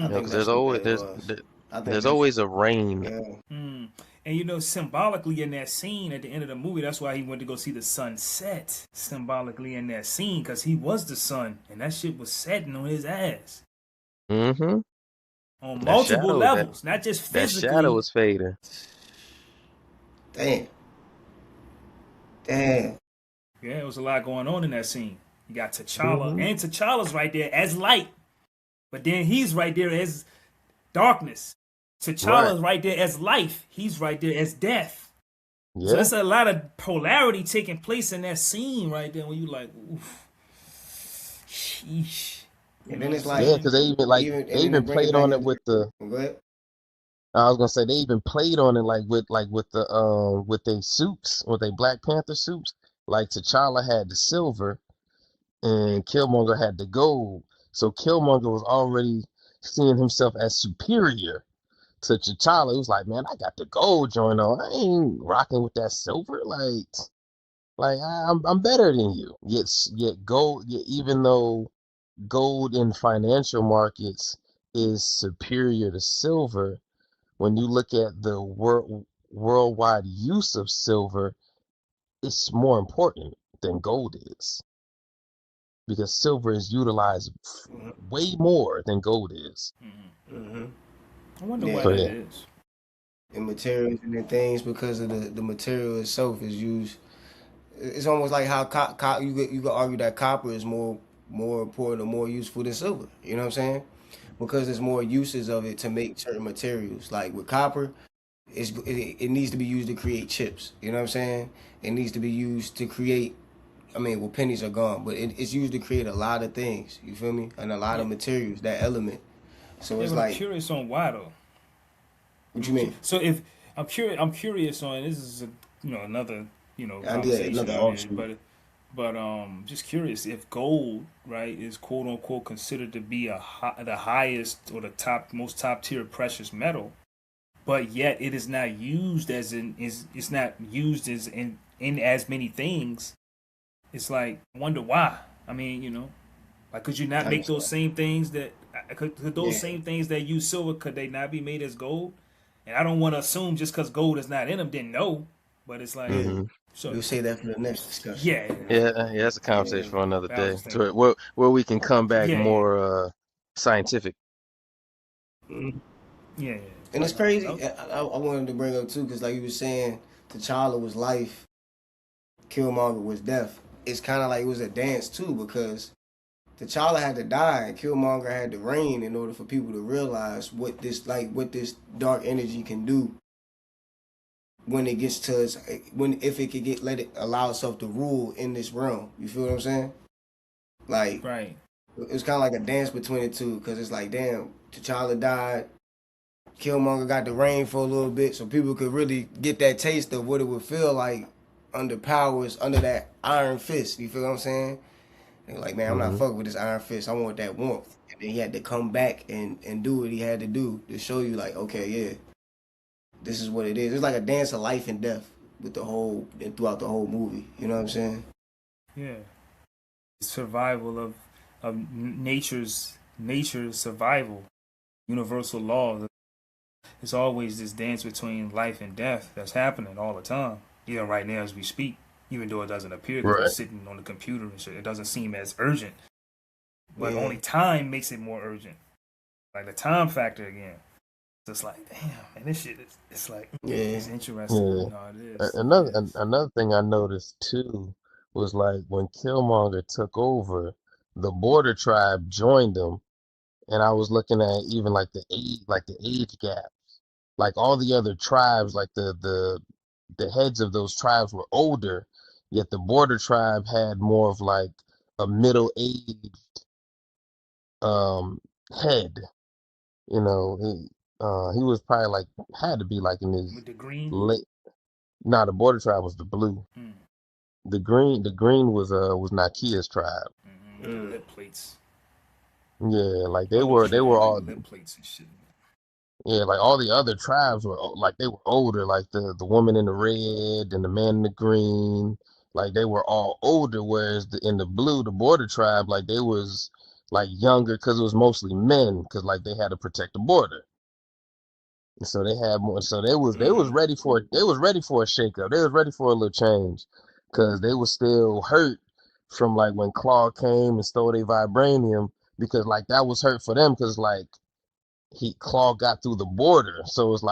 S2: Because
S1: that's the way it was. I think
S2: there's
S1: that's
S2: always a rain.
S1: yeah.
S3: And symbolically in that scene at the end of the movie, that's why he went to go see the sun set. Symbolically in that scene, because he was the sun, and that shit was setting on his ass
S2: Mm-hmm.
S3: on
S2: That
S3: multiple
S2: shadow,
S3: levels, not just
S2: that shadow
S3: physically.
S2: was fading.
S1: Damn. Damn.
S3: Yeah, it was a lot going on in that scene. You got T'Challa,
S2: Mm-hmm.
S3: and T'Challa's right there as light, but then he's right there as darkness.
S2: Right.
S3: T'Challa's right there as life. He's right there as death. So
S2: Yeah.
S3: there's a lot of polarity taking place in that scene right there when you like, oof, sheesh.
S1: And then it's like
S2: Yeah, because they
S1: then to
S2: even
S1: bring it
S2: played
S1: back
S2: on it
S1: into
S2: with the.
S1: go ahead.
S2: I was gonna say they even played on it with the with their suits, with their Black Panther suits. Like T'Challa had the silver and Killmonger had the gold. So Killmonger was already seeing himself as superior to T'Challa. He was like, man, I got the gold joint on. I ain't rocking with that silver. I'm better than you. Yet gold. Yet even though gold in financial markets is superior to silver, when you look at the worldwide use of silver, it's more important than gold is because silver is utilized way more than gold is.
S3: I wonder why
S1: Yeah.
S2: So
S3: that
S2: yeah.
S3: is.
S1: In materials and in things because of the material itself is used. It's almost like how you could argue that copper is more important or more useful than silver. You know what I'm saying? Because there's more uses of it to make certain materials. Like with copper, it needs to be used to create chips. You know what I'm saying? It needs to be used to create. I mean, well, pennies are gone, but it's used to create a lot of things. You feel me? And a lot of materials. That element. So
S3: Yeah,
S1: it's
S3: but I'm
S1: like,
S3: curious on why though.
S1: what you mean?
S3: So if I'm curious on this is another
S1: Idea,
S3: conversation
S1: another
S3: on it,
S1: offshoot.
S3: but But just curious if gold, right, is quote unquote considered to be the highest or the most top tier precious metal, but yet it is not used as it's not used as in as many things. It's like I wonder why. I mean, like could you not
S1: I
S3: make
S1: guess
S3: those
S1: so.
S3: same things that could those
S1: Yeah.
S3: same things that use silver, could they not be made as gold? And I don't want to assume just because gold is not in them, then no. But it's like,
S1: Yeah.
S2: Hmm.
S3: so
S1: We'll say that for the next discussion.
S3: yeah,
S2: Yeah, that's a
S1: Yeah.
S2: conversation for another
S3: I was
S2: day.
S3: just thinking,
S2: To where we can come back
S3: yeah, yeah,
S2: more scientific.
S1: Mhm.
S3: yeah, yeah.
S1: And it's
S3: But
S1: crazy. I wanted to bring up too, because like you were saying, T'Challa was life, Killmonger was death. It's kind of like it was a dance too, because T'Challa had to die and Killmonger had to reign in order for people to realize what this dark energy can do when it gets to us, when if it could get let it allow itself to rule in this realm. You feel what I'm saying? Like
S3: right,
S1: it's kind of like a dance between the two, because it's like, damn, T'Challa died, Killmonger got the reign for a little bit, so people could really get that taste of what it would feel like under powers, under that iron fist. You feel what I'm saying? And like, man, I'm not
S2: Hmm.
S1: fucking with this iron fist. I want that warmth. And then he had to come back and do what he had to do to show you, like, okay, yeah, this is what it is. It's like a dance of life and death with the whole and throughout the whole movie. You know what I'm saying?
S3: yeah. Survival of nature's survival, universal law. It's always this dance between life and death that's happening all the time, even right now as we speak. Even though it doesn't appear because we're
S2: Right.
S3: sitting on the computer and shit, it doesn't seem as urgent. But
S1: Yeah,
S3: only time makes it more urgent. Like the time factor again. So it's like, damn, man, this shit is. It's like,
S1: yeah.
S3: it's interesting.
S2: Yeah.
S3: No, it is. It
S2: Another
S3: is.
S2: another thing I noticed too was like when Killmonger took over, the Border Tribe joined him, and I was looking at even like the age gap. Like all the other tribes, like the heads of those tribes were older, yet the Border Tribe had more of like a middle aged um head. You know, he was probably like had to be like in his
S3: With the green,
S2: late. Nah, the Border Tribe was the blue.
S3: mm,
S2: The green was Nakia's tribe.
S3: with the
S1: Mm.
S3: lip plates.
S2: Yeah, like
S3: I look,
S2: they
S3: yeah, I
S2: were
S3: like
S2: all,
S3: lip plates and shit.
S2: yeah, like all the other tribes were like they were older, like the woman in the red and the man in the green, like they were all older, whereas in the blue, the Border Tribe, like they was like younger because it was mostly men, because like they had to protect the border. And so they had more. So they was
S1: Mm-hmm.
S2: ready for it. They was ready for a shakeup. They was ready for a little change, because they was still hurt from like when Claw came and stole their vibranium. Because like that was hurt for them. Because like he Claw got through the border, so it's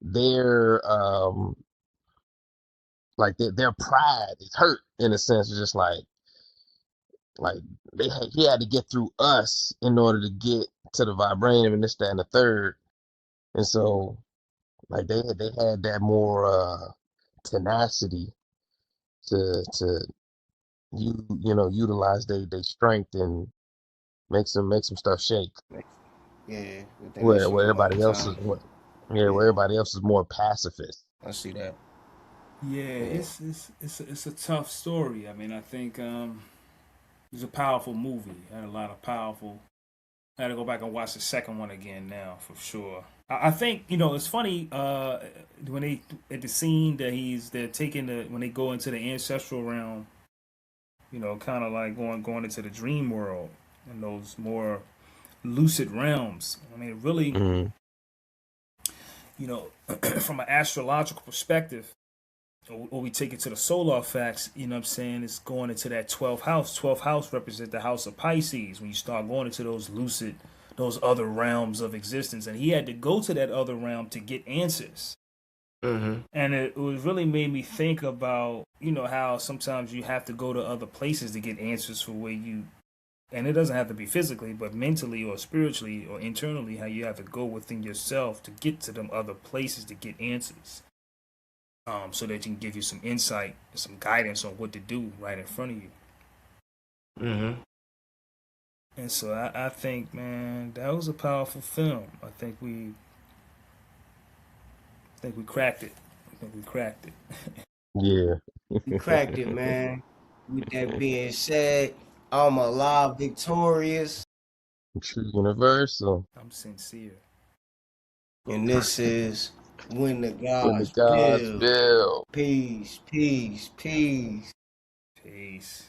S2: their their pride is hurt in a sense. It's just like he had to get through us in order to get to the vibranium and this, that, and the third. And so like they had that more tenacity to utilize their strength and make some stuff shake.
S1: Yeah, the thing they
S2: Where
S1: show all the
S2: everybody else is
S1: time.
S2: what yeah,
S1: Yeah,
S2: where everybody else is more pacifist.
S1: I see that.
S3: Yeah,
S1: Yeah.
S3: it's a tough story. I mean, I think it's a powerful movie. It had a lot of powerful. I had to go back and watch the second one again now for sure. I think it's funny when they at the scene that they're taking when they go into the ancestral realm. Kind of like going into the dream world and those more lucid realms. I mean, really,
S2: Mm,
S3: you know, from an astrological perspective, or we take it to the solar facts, you know what I'm saying, it's going into that 12th house. 12th house represents the house of Pisces when you start going into those other realms of existence. And he had to go to that other realm to get answers.
S1: Mm-hmm.
S3: And it was really made me think about, how sometimes you have to go to other places to get answers for where you, and it doesn't have to be physically, but mentally or spiritually or internally, how you have to go within yourself to get to them other places to get answers. So that you can give you some insight, some guidance on what to do right in front of you.
S1: Mm-hmm.
S3: And so I think, man, that was a powerful film. I think we cracked it. I think we cracked it.
S2: yeah.
S1: You cracked it, man. With that being said, I'm alive, victorious,
S2: True universal.
S3: I'm sincere.
S1: and this is when the
S2: When the
S1: gods
S2: gods
S1: build.
S2: build.
S1: Peace, peace, peace.
S3: Peace.